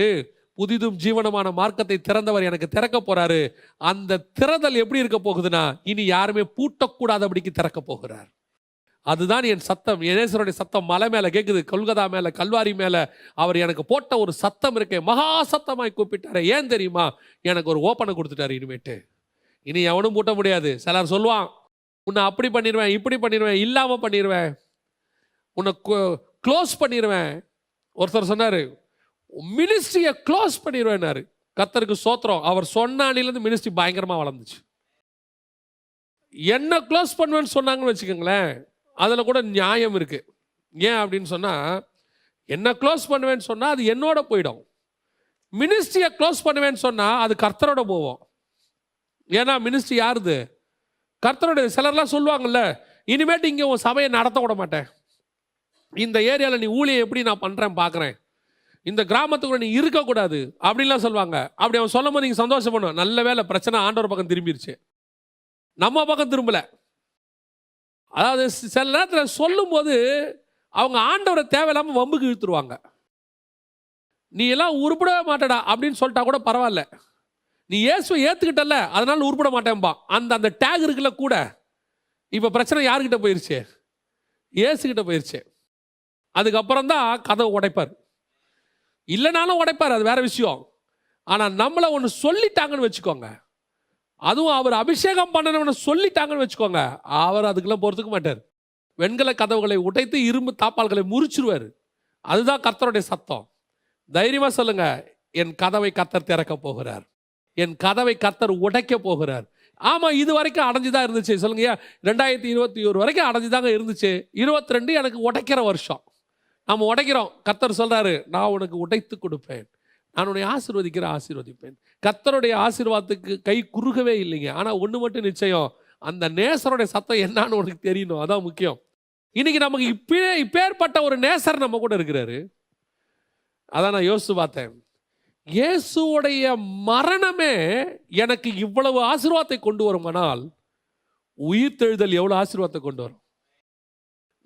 புதிதும் ஜீவனமான மார்க்கத்தை திறந்தவர் எனக்கு திறக்க போறாரு. அந்த திறதல் எப்படி இருக்க போகுதுன்னா, இனி யாருமே பூட்டக்கூடாதபடிக்கு திறக்க போகிறார். அதுதான் என் சத்தம். என் நேசருடைய சத்தம் மலை மேல கேட்குது, கொல்கதா மேல, கல்வாரி மேல அவர் எனக்கு போட்ட ஒரு சத்தம் இருக்கே, மகா சத்தமாய் கூப்பிட்டாரு. ஏன் தெரியுமா? எனக்கு ஒரு ஓப்பனை கொடுத்துட்டாரு. இனிமேட்டு இனி எவனும் பூட்ட முடியாது. சிலர் சொல்லுவான், உன்னை அப்படி பண்ணிடுவேன், இப்படி பண்ணிடுவேன், இல்லாமல் பண்ணிடுவேன், உன்னை க்ளோஸ் பண்ணிடுவேன். ஒருத்தர் சொன்னார், மினிஸ்ட்ரியை க்ளோஸ் பண்ணிடுவேன்னாரு. கர்த்தருக்கு சோத்திரம், அவர் சொன்னானிலேருந்து மினிஸ்ட்ரி பயங்கரமாக வளர்ந்துச்சு. என்ன க்ளோஸ் பண்ணுவேன்னு சொன்னாங்கன்னு வச்சுக்கோங்களேன், அதில் கூட நியாயம் இருக்குது. ஏன் அப்படின்னு சொன்னால், என்ன க்ளோஸ் பண்ணுவேன்னு சொன்னால் அது என்னோட போயிடும். மினிஸ்ட்ரியை க்ளோஸ் பண்ணுவேன்னு சொன்னால் அது கர்த்தரோட போவோம். ஏன்னா மினிஸ்ட்ரி யாருது? கர்த்தரோட. சிலர்லாம் சொல்லுவாங்கல்ல, இனிமேட்டு இங்கே உன் சபையை நடத்த விட மாட்டேன், இந்த ஏரியாவில் நீ ஊழியம் எப்படி நான் பண்ணுறேன் பார்க்குறேன், இந்த கிராமத்துக்குள்ள நீ இருக்கக்கூடாது அப்படின்லாம் சொல்லுவாங்க. அப்படி அவன் சொல்லும் போது நீங்கள் சந்தோஷம் பண்ணுவோம். நல்ல வேலை, பிரச்சனை ஆண்டவர் பக்கம் திரும்பிடுச்சு, நம்ம பக்கம் திரும்பலை. அதாவது சில நேரத்தில் சொல்லும் போது அவங்க ஆண்டவரை தேவையில்லாமல் வம்புக்கு இழுத்துருவாங்க. நீ எல்லாம் உருப்படவே மாட்டடா அப்படின்னு சொல்லிட்டா கூட பரவாயில்ல, நீ இயேசுவை ஏற்றுக்கிட்டல அதனால உருப்பட மாட்டேன்பா. அந்த டேக் இருக்குல்ல கூட. இப்போ பிரச்சனை யாருக்கிட்ட போயிருச்சு? இயேசுக்கிட்ட போயிருச்சு. அதுக்கப்புறம் தான் கதவை உடைப்பார். இல்லைனாலும் உடைப்பார், அது வேற விஷயம். ஆனால் நம்மளை ஒன்று சொல்லிட்டாங்கன்னு வச்சுக்கோங்க, அதுவும் அவர் அபிஷேகம் பண்ணணும்னு சொல்லிட்டாங்கன்னு வச்சுக்கோங்க, அவர் அதுக்கெல்லாம் போகிறதுக்கு மாட்டார். வெண்கல கதவுகளை உடைத்து இரும்பு தாப்பால்களை முறிச்சிருவார். அதுதான் கர்த்தருடைய சத்தம். தைரியமாக சொல்லுங்க, என் கதவை கர்த்தர் திறக்க போகிறார், என் கதவை கர்த்தர் உடைக்க போகிறார். ஆமாம், இது வரைக்கும் அடைஞ்சுதான் இருந்துச்சு. சொல்லுங்க, 2021 வரைக்கும் அடைஞ்சுதாங்க இருந்துச்சு. 22 எனக்கு உடைக்கிற வருஷம். நம்ம உடைக்கிறோம். கர்த்தர் சொல்றாரு, நான் உனக்கு உடைத்து கொடுப்பேன், நான் உன்னை ஆசீர்வதிப்பேன். கர்த்தருடைய ஆசீர்வாதத்துக்கு கை குறுகவே இல்லைங்க. ஆனால் ஒன்று மட்டும் நிச்சயம், அந்த நேசருடைய சத்தம் என்னன்னு உனக்கு தெரியணும். அதான் முக்கியம். இன்னைக்கு நமக்கு இப்பேற்பட்ட ஒரு நேசர் நம்ம கூட இருக்கிறாரு. அதான் நான் யோசிச்சு பார்த்தேன். இயேசுவுடைய மரணமே எனக்கு இவ்வளவு ஆசீர்வாதத்தை கொண்டு வருமானால், உயிர்த்தெழுதல் எவ்வளவு ஆசீர்வாதத்தை கொண்டு வரும்.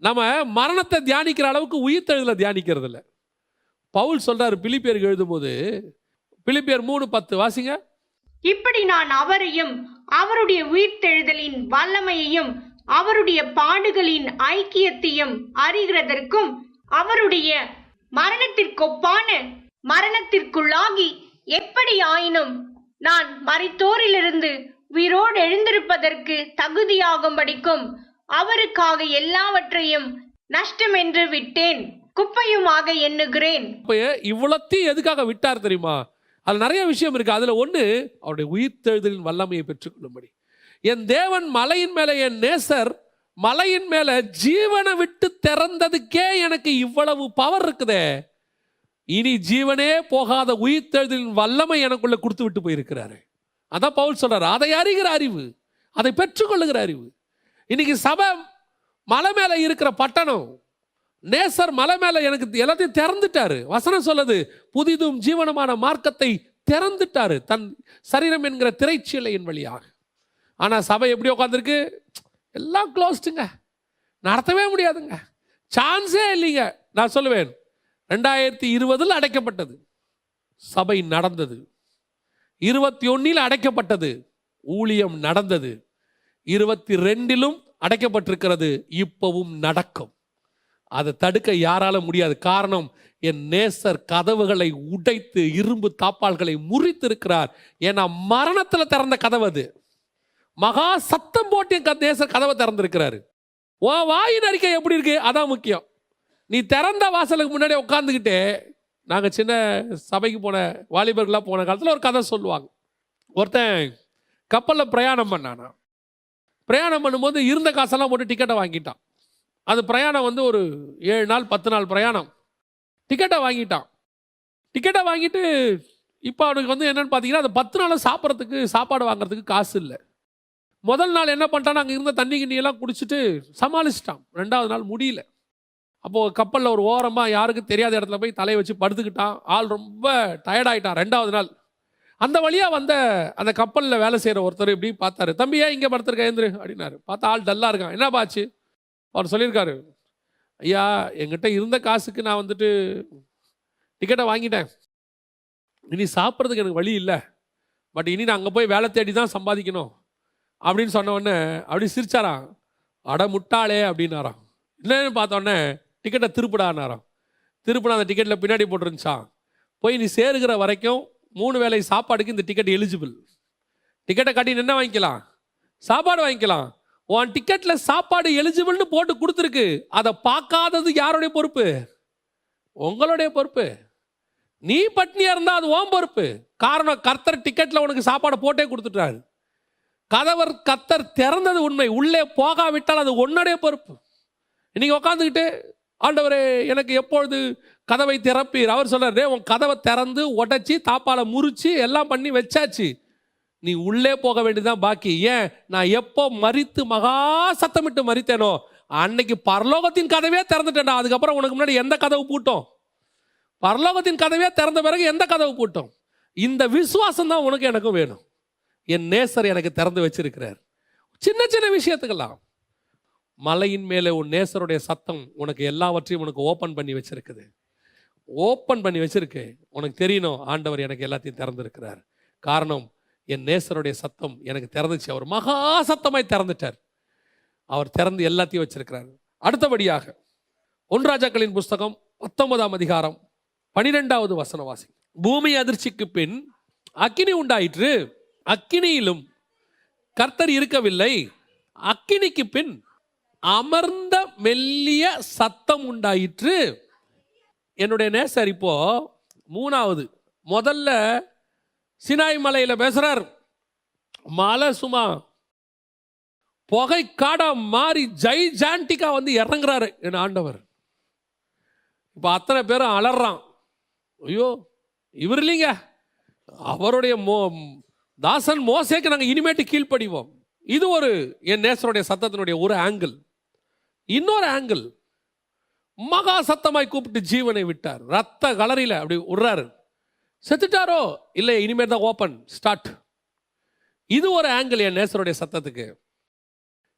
நம்ம மரணத்தை தியானிக்கிற அளவுக்கு உயிர்த்தெழுதலை தியானிக்கிறது இல்லை. பவுல் சொல்றாரு பிலிப்பியருக்கு எழுதும்போது, பிலிப்பியர் 3:10 வாசிங்க. இப்படி நான் அவரையும் அவருடைய உயிர்த்தெழுதலின் வல்லமையையும் அவருடைய பாடுகளின் ஐக்கியத்தையும் அறிகிறதற்கும் அவருடைய மரணத்திற்கொப்பான மரணத்திற்குள்ளாகி எப்படி ஆயினும் நான் மரித்தோரிலிருந்து உயிரோடு எழுந்திருப்பதற்கு தகுதியாகும்படிக்கும் அவருக்காக எல்லாவற்றையும் நஷ்டம் என்று விட்டேன், குப்பையுமாக எண்ணுகிறேன். இவ்வளத்தையும் எதுக்காக விட்டார் தெரியுமா? அது நிறைய விஷயம் இருக்கு. அதுல ஒண்ணு, அவருடைய உயிர்த்தெழுதலின் வல்லமையை பெற்றுக்கொள்ளும்படி. என் தேவன் மலையின் மேல, என் நேசர் மலையின் மேல ஜீவனை விட்டு திறந்ததுக்கே எனக்கு இவ்வளவு பவர் இருக்குதே, இனி ஜீவனே போகாத உயிர்த்தெழுதலின் வல்லமை எனக்குள்ள கொடுத்து விட்டு போயிருக்கிறாரு. அதான் பவுல் சொல்றாரு, அதை அறிகிற அறிவு, அதை பெற்றுக்கொள்ளுகிற அறிவு. இன்னைக்கு சபை மலை மேல இருக்கிற பட்டணம், நேசர் மலை மேல எனக்கு எல்லாத்தையும் திறந்துட்டாரு. வசனம் சொல்லுது, புதிதும் ஜீவனமான மார்க்கத்தை திறந்துட்டாரு தன் சரீரம் என்கிற திரைச்சீலையின் வழியாக. ஆனா சபை எப்படி உட்காந்துருக்கு? எல்லாம் க்ளோஸ்டுங்க, நடத்தவே முடியாதுங்க, சான்ஸே இல்லைங்க. நான் சொல்லுவேன், 2020 அடைக்கப்பட்டது, சபை நடந்தது. 21 அடைக்கப்பட்டது, ஊழியம் நடந்தது. 22 அடைக்கப்பட்டிருக்கிறது, இப்பவும் நடக்கும். அதை தடுக்க யாரால முடியாது. காரணம், என் நேசர் கதவுகளை உடைத்து இரும்பு தாப்பால்களை முறித்திருக்கிறார். ஏன்னா மரணத்துல திறந்த கதவு அது. மகா சத்தம் போட்டு என் நேசர் கதவை திறந்திருக்கிறாரு. உன் வாயின் அறிக்கை எப்படி இருக்கு, அதான் முக்கியம். நீ திறந்த வாசலுக்கு முன்னாடி உட்காந்துக்கிட்டே, நாங்கள் சின்ன சபைக்கு போன வாலிபர்களாக போன காலத்தில் ஒரு கதை சொல்லுவாங்க. ஒருத்தன் கப்பலில் பிரயாணம் பண்ணானா. பிரயாணம் பண்ணும்போது இருந்த காசெல்லாம் போட்டு டிக்கெட்டை வாங்கிட்டான். அது பிரயாணம் வந்து ஒரு 7 நாள் 10 நாள் பிரயாணம். டிக்கெட்டை வாங்கிட்டான். டிக்கெட்டை வாங்கிட்டு இப்போ அவனுக்கு வந்து என்னன்னு பார்த்தீங்கன்னா, அந்த 10 நாள் சாப்பிட்றதுக்கு சாப்பாடு வாங்குறதுக்கு காசு இல்லை. முதல் நாள் என்ன பண்ணிட்டான், அங்கே இருந்த தண்ணி கிண்ணியெல்லாம் குடிச்சிட்டு சமாளிச்சிட்டான். 2வது நாள் முடியல. அப்போது கப்பலில் ஒரு ஓரமாக யாருக்கும் தெரியாத இடத்துல போய் தலையை வச்சு படுத்துக்கிட்டான். ஆள் ரொம்ப டயர்டாயிட்டான். 2வது நாள் அந்த வழியாக வந்த அந்த கப்பலில் வேலை செய்கிற ஒருத்தர் இப்படி பார்த்தாரு. தம்பியா இங்கே படுத்துருக்க ஏந்திரு அப்படின்னாரு. பார்த்தா ஆள் டல்லாக இருக்கான். என்ன பாச்சு? அவர் சொல்லியிருக்காரு, ஐயா என்கிட்ட இருந்த காசுக்கு நான் வந்துட்டு டிக்கெட்டை வாங்கிட்டேன். இனி சாப்பிட்றதுக்கு எனக்கு வழி இல்லை. பட் இனி நான் அங்கே போய் வேலை தேடி தான் சம்பாதிக்கணும் அப்படின்னு சொன்ன உடனே அப்படி சிரிச்சாராம். அட முட்டாளே அப்படின்னாராம். என்னன்னு பார்த்தோன்னே டிக்கெட்டை திருப்பிடானாராம். திருப்பினா அந்த டிக்கெட்டில் பின்னாடி போட்டுருந்துச்சான், போய் நீ சேருகிற வரைக்கும் 3 வேளை சாப்பாடுக்கு இந்த டிக்கெட் எலிஜிபிள். டிக்கெட்டை காட்டி என்ன வாங்கிக்கலாம், சாப்பாடு வாங்கிக்கலாம். உன் டிக்கெட்டில் சாப்பாடு எலிஜிபிள்னு போட்டு கொடுத்துருக்கு. அதை பார்க்காதது யாருடைய பொறுப்பு? உங்களுடைய பொறுப்பு. நீ பட்னியாக இருந்தால் அது உன் பொறுப்பு. காரணம், கர்த்தர் டிக்கெட்டில் உனக்கு சாப்பாடு போட்டே கொடுத்துட்டாரு. கர்த்தர் திறந்தது உண்மை, உள்ளே போகாவிட்டால் அது உன்னுடைய பொறுப்பு. இன்னைக்கு உட்காந்துக்கிட்டு, ஆண்டவரே எனக்கு எப்பொழுது கதவை திறப்பீர்? அவர் சொல்றாரு, உன் கதவை திறந்து உடைச்சி தாப்பால முறிச்சு எல்லாம் பண்ணி வச்சாச்சு, நீ உள்ளே போக வேண்டியதுதான் பாக்கி. ஏன்? நான் எப்போ மரித்து மகா சத்தமிட்டு மரித்தேனோ அன்னைக்கு பரலோகத்தின் கதவே திறந்துட்டேன்டா. அதுக்கப்புறம் உனக்கு முன்னாடி எந்த கதவு பூட்டும்? பரலோகத்தின் கதவே திறந்த பிறகு எந்த கதவு பூட்டும்? இந்த விசுவாசம் தான் உனக்கு எனக்கும் வேணும். என் நேசர் எனக்கு திறந்து வச்சிருக்கிறார். சின்ன சின்ன விஷயத்துக்கெல்லாம், மலையின் மேலே உன் நேசருடைய சத்தம் உனக்கு எல்லாவற்றையும் உனக்கு ஓப்பன் பண்ணி வச்சிருக்குது. ஓப்பன் பண்ணி வச்சிருக்கு. உனக்கு தெரியணும், ஆண்டவர் எனக்கு எல்லாத்தையும் திறந்திருக்கிறார். காரணம், என் நேசருடைய சத்தம் எனக்கு திறந்துச்சு. அவர் மகா சத்தமாய் திறந்துட்டார். அவர் திறந்து எல்லாத்தையும் வச்சிருக்கிறார். அடுத்தபடியாக 1 ராஜாக்களின் புஸ்தகம் 19ஆம் அதிகாரம் 12வது வசனம் வாசி. பூமி அதிர்ச்சிக்கு பின் அக்கினி உண்டாயிற்று, அக்கினியிலும் கர்த்தர் இருக்கவில்லை. அக்கினிக்கு பின் அமர்ந்த மெல்லிய சத்தம் உண்டாயிற்று. என்னுடைய நேசர் இப்போ 3வது, முதல்ல சினாய் மலையில் பேசுறார். மலை சும்மா புகை காடா மாறி ஜைஜாண்டிக்கா வந்து இறங்குறாரு என் ஆண்டவர். இப்போ அத்தனை பேரும் அலறான். ஐயோ இவர் இல்லைங்க, அவருடைய தாசன் மோசேக்கு நாங்கள் இனிமேட்டு கீழ்ப்படிவோம். இது ஒரு என் நேசருடைய சத்தத்தினுடைய ஒரு ஆங்கிள். இன்னொரு ஆங்கிள், மகா சத்தமாய் கூப்பிட்டு ஜீவனை விட்டார். ரத்த கலரில அப்படி விடுறாரு. செத்துட்டாரோ இல்லை, இனிமேல் தான் ஓப்பன் ஸ்டார்ட். இது ஒரு ஆங்கிள் என் நேசருடைய சத்தத்துக்கு.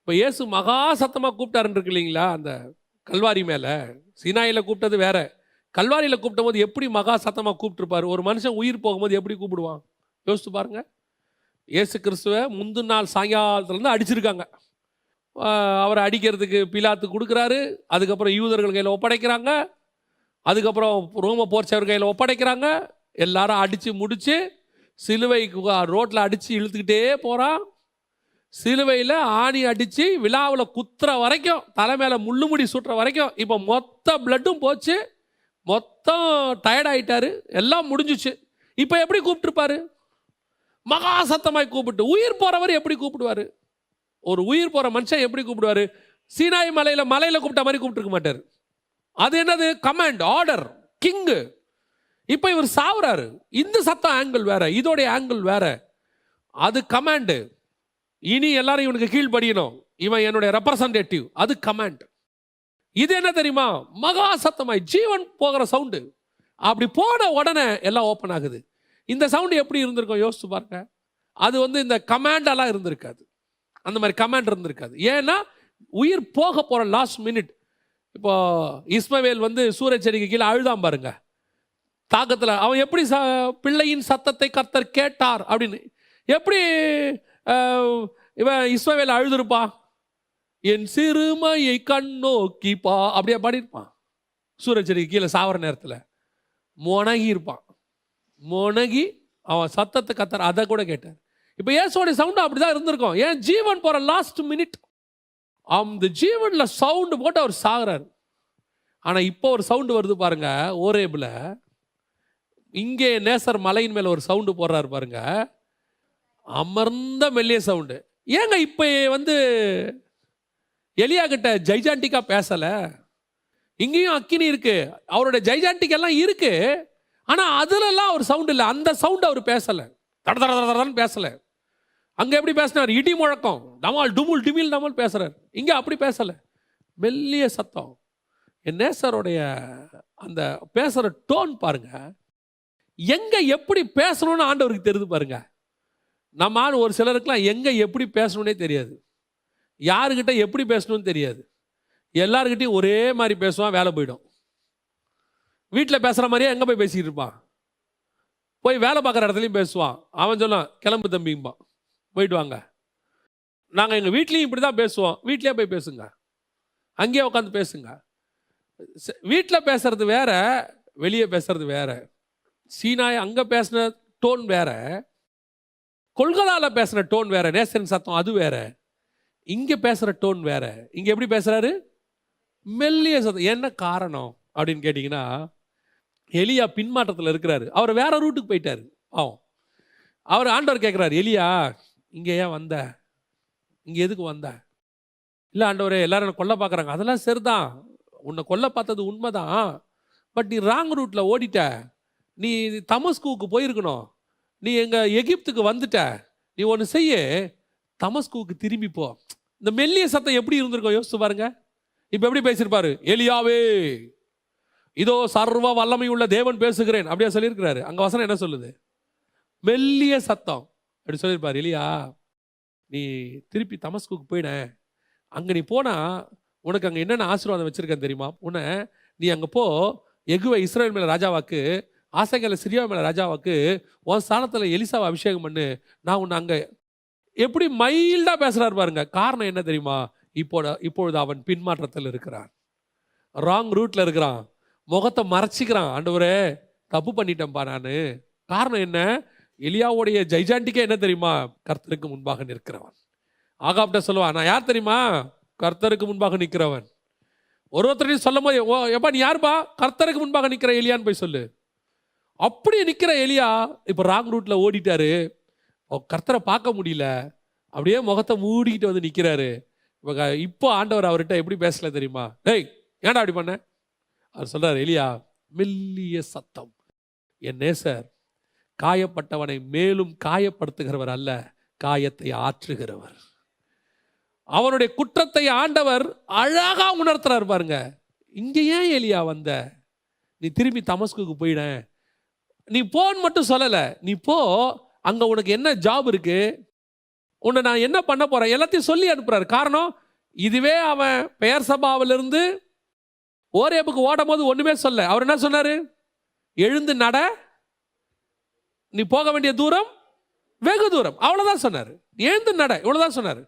இப்போ இயேசு மகா சத்தமாக கூப்பிட்டாருன்னு இருக்கு இல்லைங்களா, அந்த கல்வாரி மேலே. சீனாயில் கூப்பிட்டது வேற, கல்வாரியில் கூப்பிட்ட போது எப்படி மகா சத்தமாக கூப்பிட்டுருப்பாரு. ஒரு மனுஷன் உயிர் போகும்போது எப்படி கூப்பிடுவான் யோசிச்சு பாருங்க. இயேசு கிறிஸ்துவை முந்தின நாள் சாயங்காலத்துலேருந்து அடிச்சிருக்காங்க. அவரை அடிக்கிறதுக்கு பிலாத்து கொடுக்குறாரு. அதுக்கப்புறம் யூதர்கள் கையில் ஒப்படைக்கிறாங்க. அதுக்கப்புறம் ரோம போர்ச்சவர் கையில் ஒப்படைக்கிறாங்க. எல்லாரும் அடித்து முடித்து சிலுவைக்கு ரோட்டில் அடித்து இழுத்துக்கிட்டே போகிறான். சிலுவையில் ஆணி அடித்து விழாவில் குத்துற வரைக்கும், தலை மேலே முள்ளுமுடி சுட்டுற வரைக்கும். இப்போ மொத்த பிளட்டும் போச்சு, மொத்தம் டயர்டாயிட்டாரு, எல்லாம் முடிஞ்சிச்சு. இப்போ எப்படி கூப்பிட்டுருப்பாரு? மகா சத்தமாய் கூப்பிட்டு. உயிர் போகிறவர் எப்படி கூப்பிடுவார்? ஒரு உயிர் போகிற மனுஷன் எப்படி கூப்பிடுவார்? சீனாய் மலையில் கூப்பிட்ட மாதிரி கூப்பிட்டுருக்க மாட்டார். அது என்னது? Command, order, king. இப்போ இவர் சாவுறாரு. இந்த சத்தம் ஆங்கிள் வேற, இதோடைய ஆங்கிள் வேற. அது கமாண்டு. இனி எல்லாரும் இவனுக்கு கீழ்படியணும், இவன் என்னுடைய ரெப்ரசன்டேட்டிவ். அது கமாண்ட். இது என்ன தெரியுமா? மகா சத்தமாய் ஜீவன் போகிற சவுண்டு. அப்படி போன உடனே எல்லாம் ஓப்பன் ஆகுது. இந்த சவுண்டு எப்படி இருந்திருக்கும் யோசிச்சு பாருங்க. அது வந்து இந்த கமாண்டெல்லாம் இருந்திருக்காது, அந்த மாதிரி கமாண்ட் இருந்திருக்காது. ஏன்னா உயிர் போக போகிற லாஸ்ட் மினிட். இப்போ இஸ்மவேல் வந்து சூரச்செடிக்கு கீழே அழுதான் பாருங்க. தாக்கத்தில் அவன் எப்படி பிள்ளையின் சத்தத்தை கர்த்தர் கேட்டார் அப்படின்னு எப்படி இவன் இஸ்மவேல் அழுதுருப்பான்? என் சிறுமையை கண்ணோக்கிப்பா அப்படியே பாடியிருப்பான். சூரச்செடிக்கு கீழே சாவர நேரத்தில் மொனகி இருப்பான். மொனகி அவன் சத்தத்தை கர்த்தர் அதை கூட கேட்டார். இப்போ இயேசுவோடைய சவுண்டு அப்படிதான் இருந்திருக்கும். ஏன் ஜீவன் போற லாஸ்ட் மினிட் அந்த ஜீவன்ல சவுண்டு போட்டு அவர் சாகுறாரு. ஆனா இப்போ ஒரு சவுண்டு வருது பாருங்க. ஓரேபில் இங்கே நேசர் மலையின் மேல ஒரு சவுண்டு போடுறாரு பாருங்க. அமர்ந்த மெல்லிய சவுண்டு. ஏங்க இப்ப வந்து எலியா கிட்ட ஜைஜாண்டிக்கா பேசல? இங்கேயும் அக்கினி இருக்கு, அவருடைய ஜைஜாண்டிக் எல்லாம் இருக்கு. ஆனா அதுலலாம் ஒரு சவுண்ட் இல்லை. அந்த சவுண்ட் அவர் பேசல, தட தட தடன்னு பேசல. அங்க எப்படி பேசினார்? இடி முழக்கம், டமால் டுமுல் டிமில் டமால் பேசுறாரு. இங்க அப்படி பேசல, மெல்லிய சத்தம். என் நேசருடைய அந்த பேசுற டோன் பாருங்க. எங்க எப்படி பேசணும்னு ஆண்டவருக்கு தெரியுது பாருங்க. நம்ம ஆள் ஒரு சிலருக்குலாம் எங்க எப்படி பேசணும்னே தெரியாது, யாருக்கிட்ட எப்படி பேசணும்னு தெரியாது. எல்லாருக்கிட்டையும் ஒரே மாதிரி பேசுவான், வேலை போயிடும். வீட்டில் பேசுகிற மாதிரியே எங்கே போய் பேசிக்கிட்டு இருப்பான். போய் வேலை பார்க்குற இடத்துலையும் பேசுவான். அவன் சொன்னான் கிளம்பு தம்பிம்பான், போயிட்டு வாங்க. நாங்கள் எங்கள் வீட்லேயும் இப்படி தான் பேசுவோம். வீட்லேயே போய் பேசுங்க, அங்கேயே உட்காந்து பேசுங்க. வீட்டில் பேசுறது வேற, வெளியே பேசுறது வேற. சீனாய் அங்கே பேசின டோன் வேற, கொல்கத்தாவில் பேசுகிற டோன் வேற, நேசரின் சத்தம் அது வேற. இங்கே பேசுகிற டோன் வேற. இங்கே எப்படி பேசுகிறாரு? மெல்லிய சத்தம். என்ன காரணம் அப்படின்னு கேட்டிங்கன்னா, எலியா பின்மாற்றத்தில் இருக்கிறாரு. அவர் வேற ரூட்டுக்கு போயிட்டாரு. அவர் ஆண்டவர் கேட்குறாரு, எலியா இங்கே ஏன் வந்த? இங்கே எதுக்கு வந்த? இல்லை ஆண்டவரே, எல்லாரும் என்னை கொல்ல பார்க்குறாங்க. அதெல்லாம் சரிதான், உன்னை கொல்ல பார்த்தது உண்மைதான். பட் நீ ராங் ரூட்டில் ஓடிட்ட. நீ தமஸ்குவுக்கு போயிருக்கணும். நீ எங்கள் எகிப்துக்கு வந்துட்ட. நீ ஒன்று செய்ய, தமஸ்குவுக்கு திரும்பி போ. இந்த மெல்லிய சத்தம் எப்படி இருந்திருக்கோம் யோசிச்சு பாருங்க. இப்போ எப்படி பேசியிருப்பாரு? எலியாவே இதோ சர்வ வல்லமை உள்ள தேவன் பேசுகிறேன் அப்படியா சொல்லியிருக்கிறாரு. அங்கே வசனம் என்ன சொல்லுது? மெல்லிய சத்தம் அப்படி சொல்லியிருப்பார். எலியா நீ திருப்பி தமஸ்குக்கு போயிட. அங்கே நீ போனால் உனக்கு அங்கே என்னென்ன ஆசீர்வாதம் வச்சுருக்கேன் தெரியுமா? உன்னை நீ அங்கே போ, எகுவை இஸ்ரேல் மேலே ராஜாவாக்கு, ஆசைகளை சிரியா மேலே ராஜாவாக்கு, உன் ஸ்தானத்தில் எலிசாவை அபிஷேகம் பண்ணு. நான் உன்னை அங்கே எப்படி மைல்டாக பேசுகிறாரு பாருங்க. காரணம் என்ன தெரியுமா? இப்பொழுது அவன் பின்மாற்றத்தில் இருக்கிறான், ராங் ரூட்டில் இருக்கிறான், முகத்தை மறைச்சிக்கிறான். ஆண்டவரே தப்பு பண்ணிட்டேன்ப்பா நான். காரணம் என்ன? எலியாவுடைய ஜைஜாண்டிக்கே என்ன தெரியுமா? கர்த்தருக்கு முன்பாக நிற்கிறவன். ஆகாப்ட சொல்லுவான், நான் யார் தெரியுமா? கர்த்தருக்கு முன்பாக நிற்கிறவன். ஒருத்தரையும் சொல்லும் போது, ஓ எப்பா நீ யாருப்பா? கர்த்தருக்கு முன்பாக நிற்கிற எலியான்னு போய் சொல்லு. அப்படி நிற்கிற எலியா இப்போ ராங் ரூட்டில் ஓடிட்டாரு. கர்த்தரை பார்க்க முடியல, அப்படியே முகத்தை மூடிக்கிட்டு வந்து நிற்கிறாரு. இப்போ ஆண்டவர் அவர்கிட்ட எப்படி பேசல தெரியுமா? டேய் ஏன்டா அப்படி பண்ண? அவர் சொல்றாரு, எலியா மெல்லிய சத்தம். என் நேசர் காயப்பட்டவனை மேலும் காயப்படுத்துகிறவர் அல்ல, காயத்தை ஆற்றுகிறவர். அவனுடைய குற்றத்தை ஆண்டவர் அழகா உணர்த்துறாரு பாருங்க. இங்க ஏன் எலியா வந்த? நீ திரும்பி தமஸ்குக்கு போயிட. நீ போன்னு மட்டும் சொல்லல, நீ போ, அங்க உனக்கு என்ன ஜாப் இருக்கு, உன்னை நான் என்ன பண்ண போறேன் எல்லாத்தையும் சொல்லி அனுப்புறாரு. காரணம், இதுவே அவன் பெயர் சபாவிலிருந்து ஓரேபுக்கு ஓடும் போது ஒண்ணுமே சொல்ல. அவர் என்ன சொன்னாரு? எழுந்து நட, நீ போக வேண்டிய தூரம் வெகு தூரம், அவ்வளவுதான் சொன்னாரு. எழுந்து நட, இவ்வளவுதான் சொன்னாரு.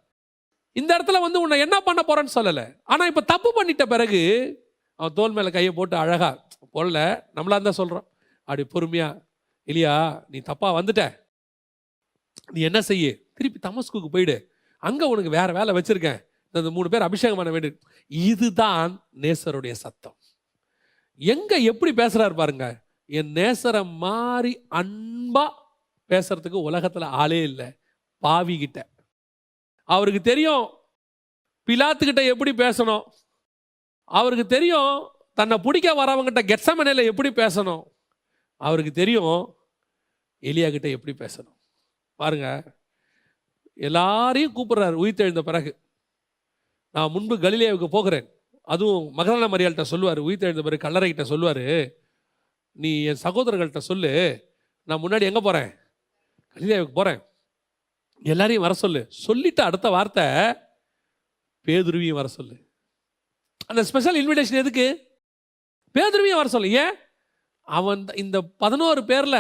இந்த இடத்துல வந்து உன்னை என்ன பண்ண போறேன்னு சொல்லல. ஆனா இப்ப தப்பு பண்ணிட்ட பிறகு அவன் தோல் மேல கையை போட்டு அழகா போடல, நம்மளா தான் சொல்றோம். அப்படி பொறுமையா, இல்லையா நீ தப்பா வந்துட்ட, நீ என்ன செய்ய, திருப்பி தமஸ்குக்கு போயிடு, அங்க உனக்கு வேற வேலை வச்சிருக்கேன், இந்த 3 பேர் அபிஷேகம் பண்ண வேண்டியது. இதுதான் நேசருடைய சத்தம். எங்க எப்படி பேசுறாரு பாருங்க. என் நேசரை மாறி அன்பா பேசுறதுக்கு உலகத்துல ஆளே இல்லை. பாவி கிட்ட அவருக்கு தெரியும், பிலாத்துக்கிட்ட எப்படி பேசணும், அவருக்கு தெரியும் தன்னை பிடிக்க வரவங்கிட்ட கெத்சமனேல எப்படி பேசணும், அவருக்கு தெரியும் எலியா கிட்ட எப்படி பேசணும். பாருங்க, எல்லாரையும் கூப்பிடுறாரு உயிர்த்தெழுந்த பிறகு. நான் முன்பு கலிலேயாவுக்கு போகிறேன், அதுவும் மகதலேனா மரியாள்கிட்ட சொல்லுவார். உயிர்த்தெழுந்த பிறகு கல்லறைகிட்ட சொல்லுவார், நீ என் சகோதரர்கள்ட்ட சொல்லு, நான் முன்னாடி எங்கே போகிறேன், கலிலேயாவுக்கு போகிறேன், எல்லாரையும் வர சொல்லு. சொல்லிட்டு அடுத்த வார்த்தை பேதுருவையும் வர சொல்லு. அந்த ஸ்பெஷல் இன்விடேஷன் எதுக்கு? பேதுருவையும் வர சொல்லு. ஏன்? அவன் இந்த 11 பேர்ல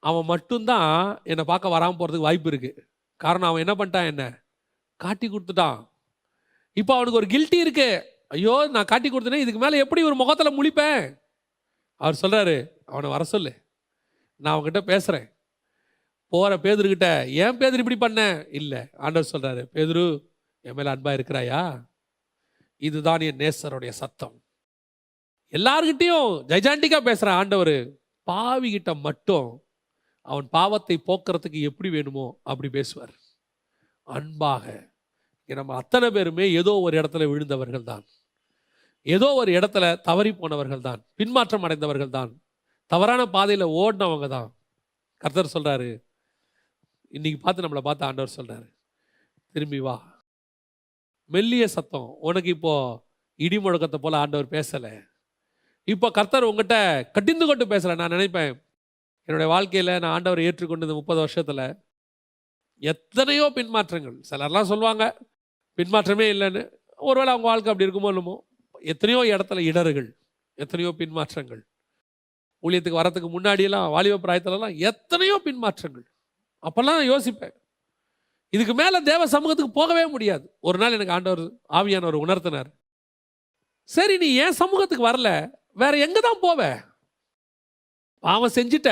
அவன் மட்டும்தான் என்னை பார்க்க வராமல் போகிறதுக்கு வாய்ப்பு இருக்கு. காரணம் அவன் என்ன பண்ணிட்டான், என்ன காட்டி கொடுத்துட்டான். இப்போ அவனுக்கு ஒரு கில்ட்டி இருக்கு. ஐயோ நான் காட்டி கொடுத்தேனே, இதுக்கு மேலே எப்படி ஒரு முகத்தில் முழிப்பேன்? அவர் சொல்றாரு, அவனை வர சொல்லு, நான் அவன்கிட்ட பேசுகிறேன். போகிற பேதுருக்கிட்ட, ஏன் பேதுரு இப்படி பண்ண? இல்லை, ஆண்டவர் சொல்றாரு, பேதுரு என் மேலே அன்பா இருக்கிறாயா? இதுதான் என் நேசருடைய சத்தம். எல்லார்கிட்டையும் ஜெய்ஜாண்டிக்கா பேசுகிற ஆண்டவர் பாவிகிட்ட மட்டும் அவன் பாவத்தை போக்குறதுக்கு எப்படி வேணுமோ அப்படி பேசுவார், அன்பாக. நம்ம அத்தனை பேருமே ஏதோ ஒரு இடத்துல விழுந்தவர்கள் தான், ஏதோ ஒரு இடத்துல தவறி போனவர்கள் தான், பின்மாற்றம் அடைந்தவர்கள் தான், தவறான பாதையில் ஓடினவங்க தான். கர்த்தர் சொல்றாரு, இன்னைக்கு நம்மளை பார்த்து ஆண்டவர் சொல்றாரு, திரும்பி வா. மெல்லிய சத்தம். உனக்கு இப்போ இடி முழக்கத்தை போல ஆண்டவர் பேசலை. இப்போ கர்த்தர் உங்ககிட்ட கட்டிந்து கொண்டு பேசலை. நான் நினைப்பேன், என்னுடைய வாழ்க்கையில் நான் ஆண்டவரை ஏற்றுக்கொண்டு இந்த 30 வருஷத்தில் எத்தனையோ பின்மாற்றங்கள். சிலர்லாம் சொல்லுவாங்க பின்மாற்றமே இல்லைன்னு. ஒருவேளை அவங்க வாழ்க்கை அப்படி இருக்குமோ இல்லமோ. எத்தனையோ இடத்துல இடர்கள், எத்தனையோ பின்மாற்றங்கள். ஊழியத்துக்கு வரத்துக்கு முன்னாடியெல்லாம், வாலிப பிராயத்திலலாம் எத்தனையோ பின்மாற்றங்கள். அப்போல்லாம் நான் யோசிப்பேன், இதுக்கு மேலே தேவ சமூகத்துக்கு போகவே முடியாது. ஒரு நாள் எனக்கு ஆண்டவர் ஆவியானவர் உணர்த்தினார், சரி நீ ஏன் சமூகத்துக்கு வரல, வேற எங்கே தான் போவ? பாவம் செஞ்சுட்ட,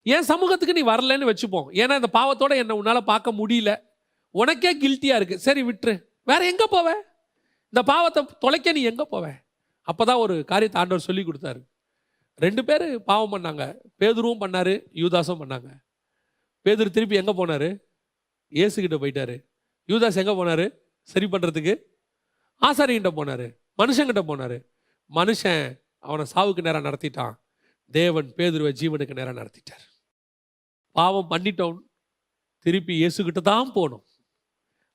ஏன் சமூகத்துக்கு நீ வரலன்னு வச்சுப்போம். ஏன்னா இந்த பாவத்தோட என்னை உன்னால் பார்க்க முடியல, உனக்கே கில்ட்டியாக இருக்கு. சரி விட்டுரு, வேற எங்கே போவ? இந்த பாவத்தை தொலைக்க நீ எங்கே போவ? அப்போ தான் ஒரு காரியத்தை ஆண்டவர் சொல்லி கொடுத்தாரு. 2 பேர் பாவம் பண்ணாங்க. பேதுருவும் பண்ணாரு, யூதாஸும் பண்ணாங்க. பேதுரு திருப்பி எங்கே போனார்? இயேசுகிட்ட போயிட்டாரு. யூதாஸ் எங்கே போனார்? சரி பண்ணுறதுக்கு ஆசாரியன்கிட்ட போனார், மனுஷங்கிட்ட போனார். மனுஷன் அவனை சாவுக்கு நேரம் நடத்திட்டான். தேவன் பேதுருவை ஜீவனுக்கு நேரம் நடத்திட்டார். பாவம் பண்ணிட்டோம், திருப்பி இயேசுகிட்ட தான் போகணும்.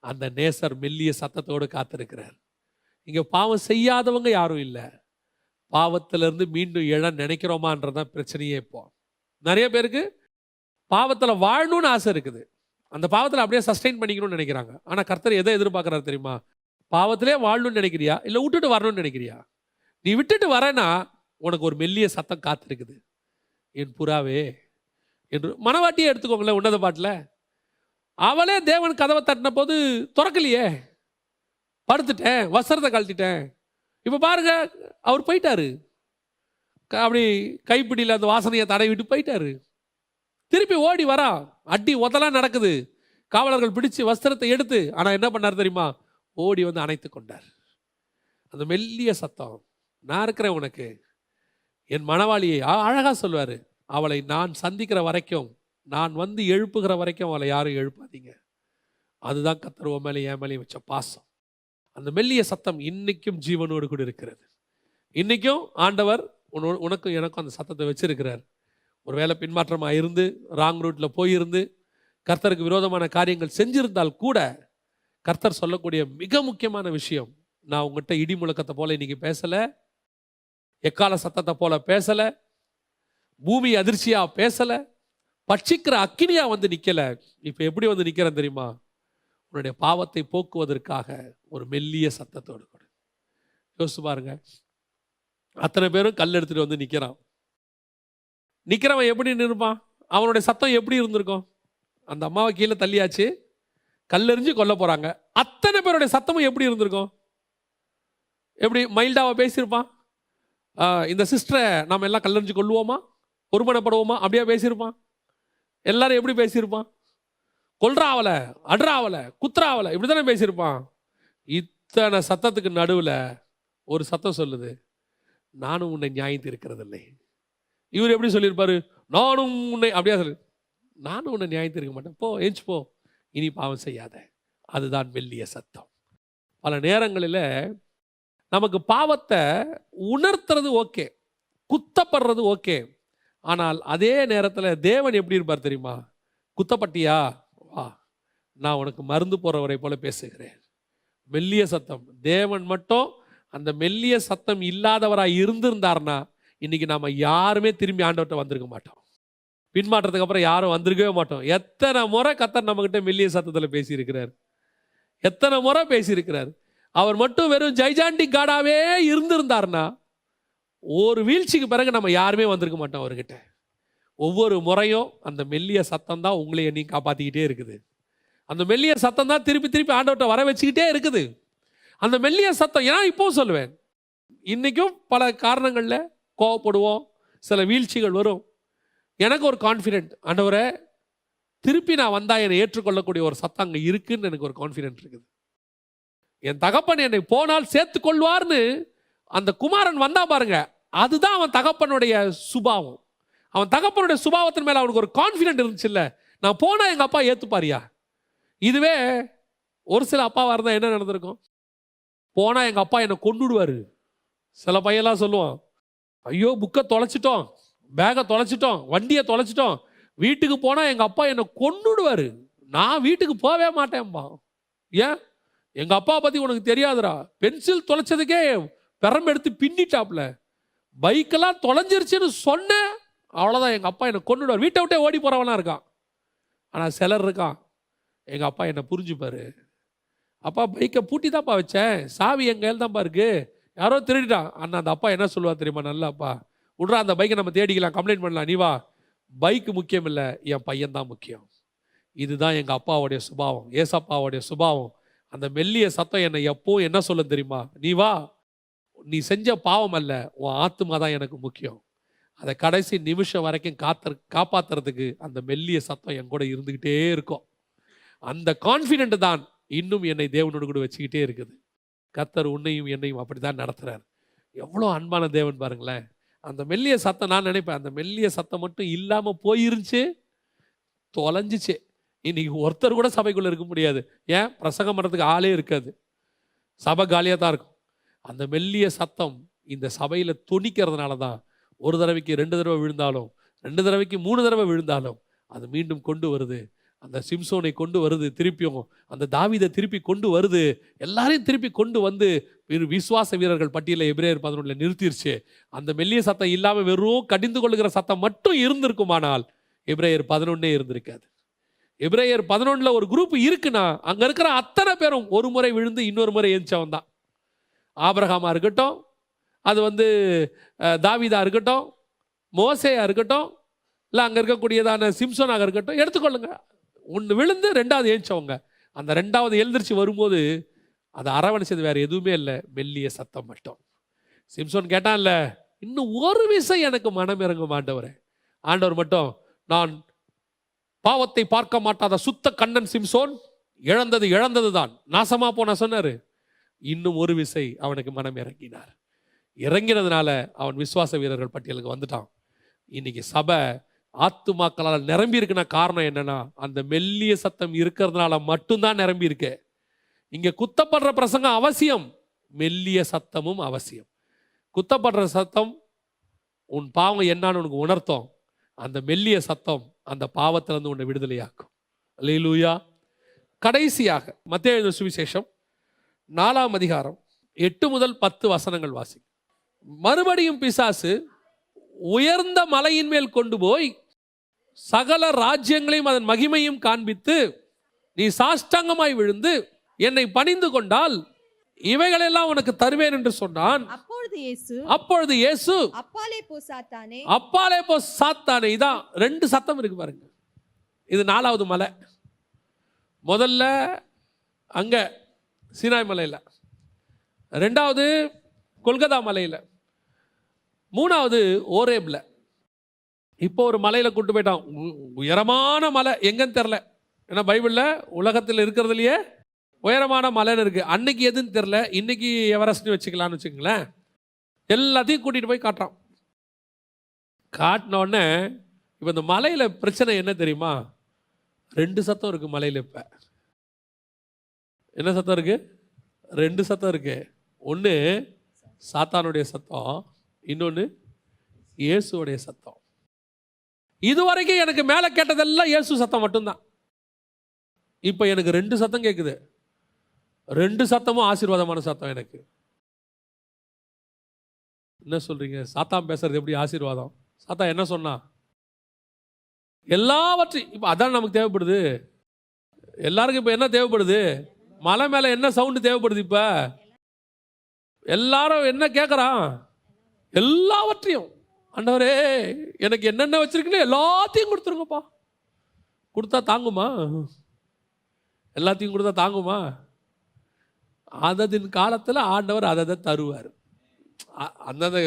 அந்த நேசர் மெல்லிய சத்தத்தோடு காத்திருக்கிறார். இங்கே பாவம் செய்யாதவங்க யாரும் இல்லை. பாவத்திலிருந்து மீண்டும் எழ நினைக்கிறோமான்றதான் பிரச்சனையே. இப்போ நிறைய பேருக்கு பாவத்தில் வாழணும்னு ஆசை இருக்குது, அந்த பாவத்தில் அப்படியே சஸ்டெயின் பண்ணிக்கணும்னு நினைக்கிறாங்க. ஆனால் கர்த்தர் எதை எதிர்பார்க்குறாரு தெரியுமா? பாவத்திலே வாழணும்னு நினைக்கிறியா, இல்லை விட்டுட்டு வரணும்னு நினைக்கிறியா? நீ விட்டுட்டு வரேன்னா உனக்கு ஒரு மெல்லிய சத்தம் காத்திருக்குது. என் புறாவே என்று மனவாட்டியே எடுத்துக்கோங்களேன். உன்னத பாட்டில் அவளே தேவன் கதவை தட்டின போது திறக்கலையே, படுத்துட்டேன், வஸ்திரத்தை கழட்டிட்டேன். இப்போ பாருங்க, அவர் போயிட்டாரு, அப்படி கைப்பிடியில் அந்த வாசனையை தடை விட்டு போயிட்டாரு. திருப்பி ஓடி வரா, அடி உதலாம் நடக்குது, காவலர்கள் பிடிச்சு வஸ்திரத்தை எடுத்து. ஆனால் என்ன பண்ணார் தெரியுமா? ஓடி வந்து அணைத்து கொண்டார். அந்த மெல்லிய சத்தம், நான் இருக்கிறேன் உனக்கு. என் மணவாளியை அழகா சொல்வாரு, அவளை நான் சந்திக்கிற வரைக்கும், நான் வந்து எழுப்புகிற வரைக்கும் அவளை யாரும் எழுப்பாதீங்க. அதுதான் கர்த்தர் உன் மேலே என் மேலே வச்ச பாசம். அந்த மெல்லிய சத்தம் இன்னைக்கும் ஜீவனோடு கூட இருக்கிறது. இன்னைக்கும் ஆண்டவர் உனக்கும் எனக்கும் அந்த சத்தத்தை வச்சிருக்கிறார். ஒருவேளை பின்மாற்றமாக இருந்து, ராங் ரூட்டில் போயிருந்து, கர்த்தருக்கு விரோதமான காரியங்கள் செஞ்சிருந்தால் கூட, கர்த்தர் சொல்லக்கூடிய மிக முக்கியமான விஷயம், நான் உங்கள்கிட்ட இடி முழக்கத்தை போல இன்னைக்கு பேசலை, எக்கால சத்தத்தை போல பேசலை, பூமி அதிர்ச்சியா பேசலை, பட்சிக்கிற அக்கினியா வந்து நிற்கலை. இப்போ எப்படி வந்து நிற்கிறேன் தெரியுமா? உன்னுடைய பாவத்தை போக்குவதற்காக ஒரு மெல்லிய சத்தத்தோடு கூட. யோசிச்சு பாருங்க, அத்தனை பேரும் கல் எடுத்துட்டு வந்து நிற்கிறான். நிற்கிறவன் எப்படி நிற்பான்? அவனுடைய சத்தம் எப்படி இருந்திருக்கும்? அந்த அம்மாவை கீழே தள்ளியாச்சு, கல்லெறிஞ்சு கொல்ல போகிறாங்க. அத்தனை பேருடைய சத்தமும் எப்படி இருந்திருக்கும்? எப்படி மைல்டாவை பேசியிருப்பான்? இந்த சிஸ்டரை நாம் எல்லாம் கல்லெறிஞ்சு கொள்ளுவோமா, ஒருமனப்படுவோமா, அப்படியே பேசியிருப்பான்? எல்லாரும் எப்படி பேசியிருப்பான்? கொல்றாவல, அட்ராவல, குத்துறாவல, இப்படி தானே பேசியிருப்பான். இத்தனை சத்தத்துக்கு நடுவில் ஒரு சத்தம் சொல்லுது, நானும் உன்னை நியாயம் தீர்க்கிறதில்லை. இவர் எப்படி சொல்லியிருப்பாரு? நானும் உன்னை, அப்படியே சொல்லு, நானும் உன்னை நியாயம் தீர்க்க மாட்டேன், போ ஏஞ்சி போ, இனி பாவம் செய்யாத. அதுதான் மெல்லிய சத்தம். பல நேரங்களில் நமக்கு பாவத்தை உணர்த்துறது ஓகே, குத்தப்படுறது ஓகே. ஆனால் அதே நேரத்தில் தேவன் எப்படி இருப்பார் தெரியுமா? குத்தப்பட்டியா, வா, நான் உனக்கு மருந்து போறவரை போல பேசுகிறேன். மெல்லிய சத்தம். தேவன் மட்டும் அந்த மெல்லிய சத்தம் இல்லாதவராக இருந்திருந்தார்னா இன்னைக்கு நாம யாருமே திரும்பி ஆண்டவர்கிட்ட வந்திருக்க மாட்டோம். பின்மாற்றத்துக்கு அப்புறம் யாரும் வந்திருக்கவே மாட்டோம். எத்தனை முறை கர்த்தர் நம்மகிட்ட மெல்லிய சத்தத்தில் பேசியிருக்கிறார், எத்தனை முறை பேசியிருக்கிறார். அவர் மட்டும் வெறும் ஜைஜாண்டிக் காடாவே இருந்திருந்தார்னா ஒரு வீழ்ச்சிக்கு பிறகு நம்ம யாருமே வந்திருக்க மாட்டோம் அவர்கிட்ட. ஒவ்வொரு முறையும் அந்த மெல்லிய சத்தம் தான் உங்களை நீ காப்பாற்றிக்கிட்டே இருக்குது. அந்த மெல்லிய சத்தம் தான் திருப்பி திருப்பி ஆண்டவர்கிட்ட வர வச்சுக்கிட்டே இருக்குது. அந்த மெல்லிய சத்தம், ஏன்னா இப்போவும் சொல்லுவேன், இன்றைக்கும் பல காரணங்களில் கோவப்படுவோம், சில வீழ்ச்சிகள் வரும். எனக்கு ஒரு கான்ஃபிடென்ட், ஆண்டவரை திருப்பி நான் வந்தால் என்னை ஏற்றுக்கொள்ளக்கூடிய ஒரு சத்தம் அங்கே இருக்குன்னு எனக்கு ஒரு கான்ஃபிடென்ட் இருக்குது. என் தகப்பன் என்னை போனால் சேர்த்து கொள்வார்னு அந்த குமாரன் வந்தா பாருங்க, அதுதான் அவன் தகப்பனுடைய சுபாவம். அவன் தகப்பனுடைய சுபாவத்தின் மேலே அவனுக்கு ஒரு கான்ஃபிடென்ட் இருந்துச்சு. இல்லை, நான் போனால் எங்கள் அப்பா ஏற்றுப்பாரியா. இதுவே ஒரு சில அப்பாவாக இருந்தால் என்ன நடந்திருக்கும்? போனால் எங்கள் அப்பா என்னை கொண்டுடுவார். சில பையெல்லாம் சொல்லுவான், ஐயோ புக்கை தொலைச்சிட்டோம், பேக்கை தொலைச்சிட்டோம், வண்டியை தொலைச்சிட்டோம், வீட்டுக்கு போனால் எங்கள் அப்பா என்னை கொண்டுடுவார், நான் வீட்டுக்கு போகவே மாட்டேன்பா. ஏன்? எங்கள் அப்பா பற்றி உனக்கு தெரியாதுடா, பென்சில் தொலைச்சதுக்கே பெரம்பு எடுத்து பின்னிட்டாப்ல, பைக்கெல்லாம் தொலைஞ்சிருச்சுன்னு சொன்னேன், அவ்வளோதான், எங்கள் அப்பா என்னை கொண்டுடுவார். வீட்டை விட்டே ஓடி போகிறவனா இருக்கான். ஆனால் சிலர் இருக்கான், எங்கள் அப்பா என்னை புரிஞ்சுப்பார், அப்பா பைக்கை பூட்டி தான்ப்பா வச்சேன், சாவி எங்கள் கையில் தான்ப்பா இருக்கு, யாரோ திருடிட்டான். அண்ணா அந்த அப்பா என்ன சொல்லுவா தெரியுமா? நல்லா அப்பா விட்றா, அந்த பைக்கை நம்ம தேடிக்கலாம், கம்ப்ளைண்ட் பண்ணலாம், நீ வா, பைக்கு முக்கியம் இல்லை, என் பையன் தான் முக்கியம். இதுதான் எங்கள் அப்பாவுடைய சுபாவம், ஏசப்பாவுடைய சுபாவம். அந்த மெல்லிய சத்தம் என்னை எப்பவும் என்ன சொல்ல தெரியுமா? நீ வா, நீ செஞ்ச பாவம் அல்ல, உன் ஆத்துமா தான் எனக்கு முக்கியம். அதை கடைசி நிமிஷம் வரைக்கும் காப்பாற்றுறதுக்கு அந்த மெல்லிய சத்தம் என் கூட இருந்துக்கிட்டே இருக்கும். அந்த கான்ஃபிடென்ட் தான் இன்னும் என்னை தேவனோடு கூட வச்சுக்கிட்டே இருக்குது. கர்த்தர் உன்னையும் என்னையும் அப்படி தான் நடத்துகிறார். எவ்வளோ அன்பான தேவன் பாருங்களேன். அந்த மெல்லிய சத்தம், நான் நினைப்பேன், அந்த மெல்லிய சத்தம் மட்டும் இல்லாமல் போயிருந்துச்சு, தொலைஞ்சிச்சு, இன்னைக்கு ஒருத்தர் கூட சபைக்குள்ளே இருக்க முடியாது. ஏன்? பிரசங்கம் பண்ணுறதுக்கு ஆளே இருக்காது, சபை காலியாக தான் இருக்கும். அந்த மெல்லிய சத்தம் இந்த சபையில் துணிக்கிறதுனால தான் ஒரு தடவைக்கு 2 தடவை விழுந்தாலும், 2 தடவைக்கு 3 தடவை விழுந்தாலும் அது மீண்டும் கொண்டு வருது. அந்த சிம்சோனை கொண்டு வருது, திருப்பியும் அந்த தாவீதை திருப்பி கொண்டு வருது, எல்லாரையும் திருப்பி கொண்டு வந்து விசுவாச வீரர்கள் பட்டியலில் எபிரேயர் 11 நிறுத்திருச்சு. அந்த மெல்லிய சத்தம் இல்லாமல் வெறும் கடிந்து கொள்ளுகிற சத்தம் மட்டும் இருந்திருக்குமானால் எபிரேயர் 11 இருந்திருக்காது. எபிரேயர் 11 ஒரு குரூப் இருக்குன்னா அங்கே இருக்கிற அத்தனை பேரும் ஒரு முறை விழுந்து இன்னொரு முறை எழுந்தவன் தான். ஆபிரகாமா இருக்கட்டும், அது தாவீதா இருக்கட்டும், மோசேயா இருக்கட்டும், இல்லை அங்கே இருக்கக்கூடியதான சிம்சோனாக இருக்கட்டும், எடுத்துக்கொள்ளுங்க, ஒன்று விழுந்து 2வது எழுந்தவங்க. அந்த 2வது எழுந்திரிச்சு வரும்போது அதை அரவணைச்சது வேறு எதுவுமே இல்லை, மெல்லிய சத்தம் மட்டும். சிம்சோன் கேட்டான்ல, இன்னும் ஒரு விசை எனக்கு மனம் இறங்க மாட்டவரே. ஆண்டவர் மட்டும், நான் பாவத்தை பார்க்க மாட்டாத சுத்த கண்ணன் சிம்சோன், இழந்தது தான், நாசமா போன சொன்னாரு. இன்னும் ஒரு விசை அவனுக்கு மனம் இறங்கினார். இறங்கினதுனால அவன் விசுவாச வீரர்கள் பட்டியலுக்கு வந்துட்டான். இன்னைக்கு சபை ஆத்துமாக்களால் நிரம்பி இருக்குன்னா காரணம் என்னன்னா, அந்த மெல்லிய சத்தம் இருக்கிறதுனால மட்டும்தான் நிரம்பி இருக்கு. இங்க குத்தப்படுற பிரசங்கம் அவசியம், மெல்லிய சத்தமும் அவசியம். குத்தப்படுற சத்தம் உன் பாவம் என்னன்னு உனக்கு உணர்த்தும், அந்த மெல்லிய சத்தம் அந்த பாவத்திலிருந்து உன்னை விடுதலையாக்கும். அல்லேலூயா. கடைசியாக மத்தேயு எழுதின சுவிசேஷம் 4ஆம் அதிகாரம் 8 முதல் 10 வசனங்கள் வாசி. மறுபடியும் பிசாசு உயர்ந்த மலையின் மேல் கொண்டு போய் சகல ராஜ்யங்களையும் அதன் மகிமையும் காண்பித்து, நீ சாஷ்டாங்கமாய் விழுந்து என்னை பணிந்து கொண்டால் இவைகளெல்லாம் உனக்கு தருவேன் என்று சொன்னான். அப்பொழுது இயேசு அப்பாலே போ சாத்தானே. இதான் 2 சத்தம் இருக்கு பாருங்க. இது 4வது மலை. முதல்ல அங்க சீனாய் மலையில், 2வது கொல்கத்தா மலையில், 3வது ஓரேப்ல. இப்போ ஒரு மலையில் கூட்டு போயிட்டான், உயரமான மலை, எங்கன்னு தெரில. ஏன்னா பைபிளில் உலகத்தில் இருக்கிறதுலையே உயரமான மலைன்னு இருக்கு. அன்னைக்கு எதுன்னு தெரில, இன்னைக்கு எவரெஸ்ட்னு வச்சுக்கலான்னு வச்சுக்கங்களேன். எல்லாத்தையும் கூட்டிகிட்டு போய் காட்டுறான். காட்டின உடனே இப்போ இந்த மலையில் பிரச்சனை என்ன தெரியுமா? 2 சத்தம் இருக்கு மலையில். இப்போ என்ன சத்தம் இருக்கு? 2 சத்தம் இருக்கு. ஒன்று சாத்தானுடைய சத்தம், இன்னொன்று இயேசுடைய சத்தம். இதுவரைக்கும் எனக்கு மேலே கேட்டதெல்லாம் இயேசு சத்தம் மட்டும்தான். இப்போ எனக்கு 2 சத்தம் கேட்குது. 2 சத்தமும் ஆசீர்வாதமான சத்தம். எனக்கு என்ன சொல்றீங்க? சாத்தான் பேசுறது எப்படி ஆசீர்வாதம்? சாத்தான் என்ன சொன்னா? எல்லாவற்றையும் இப்போ அதான் நமக்கு தேவைப்படுது. எல்லாருக்கும் இப்போ என்ன தேவைப்படுது? மலை மேல என்ன சவுண்டு தேவைப்படுது? இப்ப எல்லாரும் என்ன கேட்கறான்? எல்லாவற்றையும். ஆண்டவரே எனக்கு என்னென்ன வச்சிருக்குன்னு எல்லாத்தையும் கொடுத்துருங்கப்பா. கொடுத்தா தாங்குமா? எல்லாத்தையும் கொடுத்தா தாங்குமா? அததின் காலத்தில் ஆண்டவர் அதை தருவார். அந்தந்த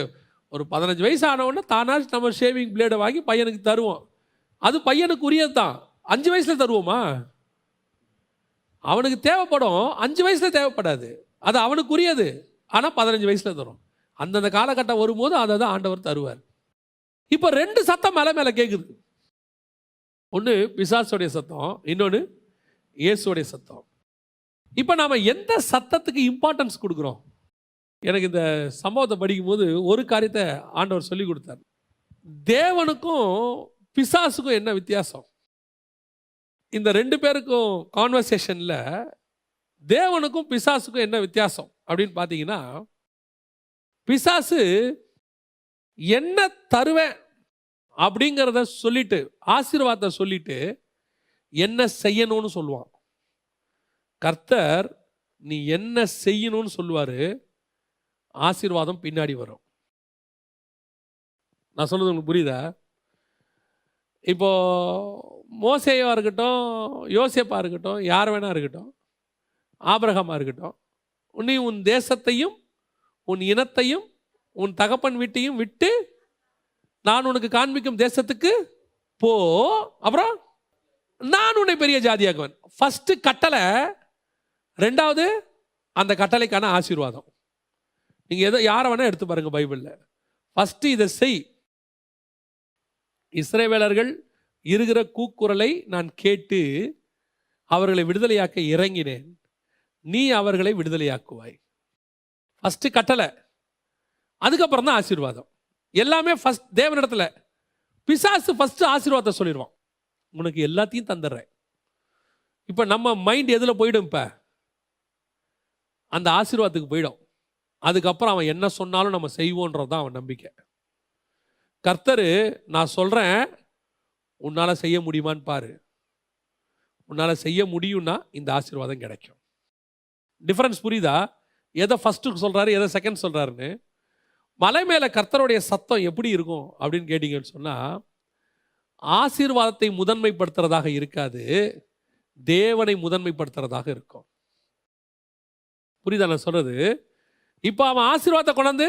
ஒரு 15 வயசு ஆனவுடனே தானா நம்ம ஷேவிங் பிளேடை வாங்கி பையனுக்கு தருவோம். அது பையனுக்கு உரியது தான். 5 வயசுல தருவோமா? அவனுக்கு தேவைப்படும், 5 வயசுல தேவைப்படாது. அது அவனுக்கு உரியது, ஆனால் 15 வயசுல தரும். அந்தந்த காலகட்டம் வரும்போது அதை தான் ஆண்டவர் தருவார். இப்போ 2 சத்தம் மலை மேலே கேட்குது. ஒன்று பிசாசுடைய சத்தம், இன்னொன்று இயேசுடைய சத்தம். இப்போ நாம் எந்த சத்தத்துக்கு இம்பார்ட்டன்ஸ் கொடுக்குறோம்? எனக்கு இந்த சம்பவத்தை படிக்கும்போது ஒரு காரியத்தை ஆண்டவர் சொல்லி கொடுத்தார். தேவனுக்கும் பிசாசுக்கும் என்ன வித்தியாசம்? இந்த 2 பேருக்கும் கான்வர்சேஷனில் தேவனுக்கும் பிசாசுக்கும் என்ன வித்தியாசம் அப்படின்னு பார்த்தீங்கன்னா, பிசாசு என்ன தருவேன் அப்படிங்கிறத சொல்லிட்டு, ஆசீர்வாதத்தை சொல்லிட்டு என்ன செய்யணும்னு சொல்லுவான். கர்த்தர் நீ என்ன செய்யணும்னு சொல்லுவார், ஆசீர்வாதம் பின்னாடி வரும். நான் சொல்றது உங்களுக்கு புரியுதா? இப்போ மோசேயா இருக்கட்டும், யோசேப்பா இருக்கட்டும், யார் வேணா இருக்கட்டும், ஆபிரகாமா இருக்கட்டும், நீ உன் தேசத்தையும் உன் இனத்தையும் உன் தகப்பன் வீட்டையும் விட்டு நான் உனக்கு காண்பிக்கும் தேசத்துக்கு போ, அப்புறம் நான் உன்னை பெரிய ஜாதியாக்குவேன். ஃபர்ஸ்ட் கட்டளை, ரெண்டாவது அந்த கட்டளைக்கான ஆசீர்வாதம். நீங்க எதை யாரை வேணா எடுத்து பாருங்க பைபிளில். ஃபர்ஸ்ட் இதை செய். இஸ்ரவேலர்கள் இருக்கிற கூக்குரலை நான் கேட்டு அவர்களை விடுதலையாக்க இறங்கினேன், நீ அவர்களை விடுதலையாக்குவாய். ஃபர்ஸ்ட் கட்டளை, அதுக்கப்புறம் தான் ஆசீர்வாதம். எல்லாமே ஃபர்ஸ்ட் தேவனிடத்துல. பிசாசு ஃபர்ஸ்ட் ஆசீர்வாதத்தை சொல்லிடுவான், உனக்கு எல்லாத்தையும் தந்துடுறேன். இப்போ நம்ம மைண்ட் எதில் போயிடும்? இப்போ அந்த ஆசீர்வாதத்துக்கு போயிடும். அதுக்கப்புறம் அவன் என்ன சொன்னாலும் நம்ம செய்வோன்றது தான் அவன் நம்பிக்கை. கர்த்தர் நான் சொல்கிறேன், உன்னால் செய்ய முடியுமான்னு பாரு. உன்னால் செய்ய முடியும்னா இந்த ஆசீர்வாதம் கிடைக்கும். டிஃப்ரென்ஸ் புரியுதா? எதை ஃபஸ்ட்டு சொல்கிறாரு, எதை செகண்ட் சொல்கிறாருன்னு. மலை மேலே கர்த்தருடைய சத்தம் எப்படி இருக்கும் அப்படின்னு கேட்டிங்கன்னு சொன்னால், ஆசீர்வாதத்தை முதன்மைப்படுத்துறதாக இருக்காது, தேவனை முதன்மைப்படுத்துறதாக இருக்கும். புரியுதா நான் சொல்கிறது? இப்போ அவன் ஆசீர்வாதத்தை கொண்டாந்து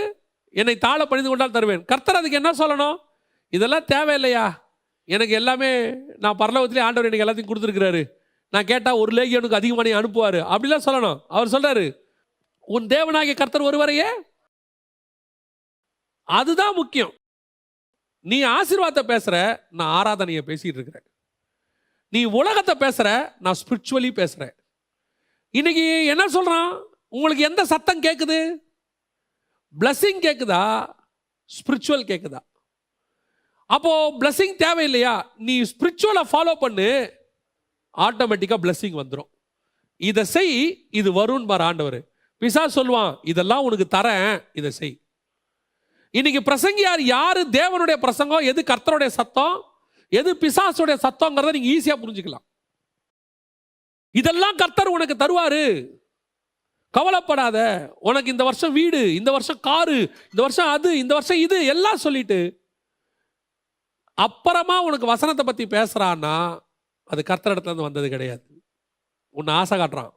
என்னை தாழ பணிந்து கொண்டால் தருவேன். கர்த்தர் அதுக்கு என்ன சொல்லணும்? இதெல்லாம் தேவையில்லையா, எனக்கு எல்லாமே நான் பரலோகத்திலே ஆண்டவர் எனக்கு எல்லாத்தையும் கொடுத்துருக்கிறாரு, நான் கேட்டால் ஒரு லேகியனுக்கு அதிகமாக நீ அனுப்புவார் அப்படிலாம் சொல்லணும். அவர் சொல்றாரு, உன் தேவனாகிய கர்த்தர் ஒருவரையே. அதுதான் முக்கியம். நீ ஆசீர்வாதத்தை பேசுற, நான் ஆராதனையை பேசிட்டு இருக்கிறேன். நீ உலகத்தை பேசுற, நான் ஸ்பிரிச்சுவலி பேசுறேன். இன்னைக்கு என்ன சொல்றான்? உங்களுக்கு எந்த சத்தம் கேட்குது? பிளஸிங் கேட்குதா, ஸ்பிரிச்சுவல் கேட்குதா? அப்போ பிளஸிங் தேவையில்லையா? நீ ஸ்பிரிச்சுவலை ஃபாலோ பண்ணு, ஆட்டோமேட்டிக்காக பிளஸிங் வந்துடும். இதை செய், இது வரும்னு பாரு ஆண்டவர். பிசாசு சொல்லுவான், இதெல்லாம் உனக்கு தரேன், இதை செய். இன்னைக்கு பிரசங்கியார் யாரு தேவனுடைய பிரசங்கம், எது கர்த்தருடைய சத்தம், எது பிசாசுடைய சத்தங்கிறத நீங்க ஈஸியா புரிஞ்சுக்கலாம். இதெல்லாம் கர்த்தர் உனக்கு தருவாரு, கவலைப்படாத, உனக்கு இந்த வருஷம் வீடு, இந்த வருஷம் காரு, இந்த வருஷம் அது, இந்த வருஷம் இது எல்லாம் சொல்லிட்டு அப்புறமா உனக்கு வசனத்தை பத்தி பேசுறான்னா அது கர்த்தரிடத்துல இருந்து வந்தது கிடையாது. உன்னை ஆசை காட்டுறான்.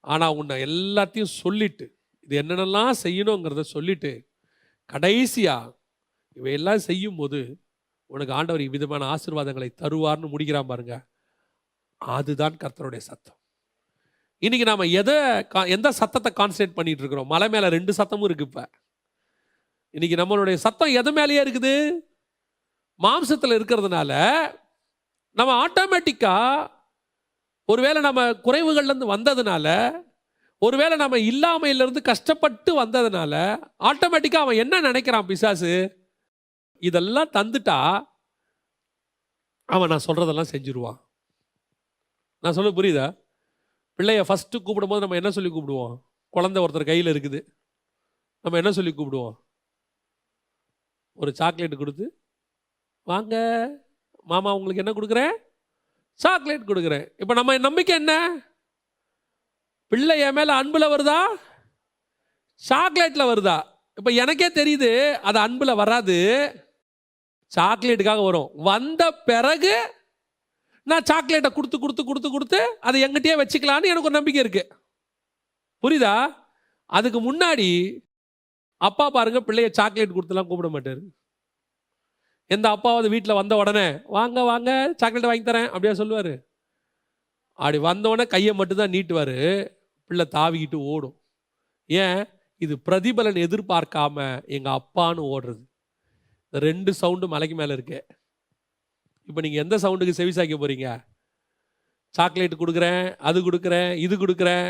ஆனா உன்னை எல்லாத்தையும் சொல்லிட்டு இது என்னென்னலாம் செய்யணுங்கிறத சொல்லிட்டு கடைசியா இவையெல்லாம் செய்யும் போது உனக்கு ஆண்டவர் விதமான ஆசீர்வாதங்களை தருவார்னு முடிக்கிறான் பாருங்க. அதுதான் கர்த்தருடைய சத்தம். இன்னைக்கு நாம எந்த சத்தத்தை கான்சன்ட்ரேட் பண்ணிட்டு இருக்கிறோம்? மலை மேல 2 சத்தமும் இருக்கு. இப்ப இன்னைக்கு நம்மளுடைய சத்தம் எது மேலேயே இருக்குது? மாம்சத்தில் இருக்கிறதுனால நம்ம ஆட்டோமேட்டிக்கா, ஒருவேளை நம்ம குறைவுகள்லேருந்து வந்ததுனால, ஒருவேளை நம்ம இல்லாமையிலிருந்து கஷ்டப்பட்டு வந்ததுனால ஆட்டோமேட்டிக்காக அவன் என்ன நினைக்கிறான் பிசாசு, இதெல்லாம் தந்துட்டா அவன் நான் சொல்றதெல்லாம் செஞ்சிருவான். நான் சொல்ல புரியுதா? பிள்ளைய ஃபஸ்ட்டு கூப்பிடும்போது நம்ம என்ன சொல்லி கூப்பிடுவோம்? குழந்தை ஒருத்தர் கையில் இருக்குது, நம்ம என்ன சொல்லி கூப்பிடுவோம்? ஒரு சாக்லேட் கொடுத்து, வாங்க மாமா உங்களுக்கு என்ன கொடுக்குறேன்? சாக்லேட் கொடுக்குறேன். இப்போ நம்ம நம்பிக்கை என்ன? பிள்ளை என் மேல அன்புல வருதா, சாக்லேட்ல வருதா? இப்ப எனக்கே தெரியுது அது அன்புல வராது, சாக்லேட்டுக்காக வரும். வந்த பிறகு நான் சாக்லேட்டை கொடுத்து கொடுத்து கொடுத்து கொடுத்து அதை எங்கிட்டயே வச்சுக்கலான்னு எனக்கு ஒரு நம்பிக்கை இருக்கு. புரியுதா? அதுக்கு முன்னாடி அப்பா பாருங்க பிள்ளைய சாக்லேட் கொடுத்துலாம் கூப்பிட மாட்டாரு. எந்த அப்பாவது வீட்டில் வந்த உடனே வாங்க வாங்க சாக்லேட் வாங்கி தரேன் அப்படியே சொல்லுவார்? அப்படி வந்தோடனே கையை மட்டும்தான் நீட்டுவார், பிள்ளை தாவிக்கிட்டு ஓடும். ஏன்? இது பிரதிபலன் எதிர்பார்க்காம எங்கள் அப்பான்னு ஓடுறது. இந்த 2 சவுண்டு மலைக்கு மேலே இருக்கு. இப்போ நீங்கள் எந்த சவுண்டுக்கு செவிசாய்க்க போகிறீங்க? சாக்லேட் கொடுக்குறேன், அது கொடுக்குறேன், இது கொடுக்குறேன்,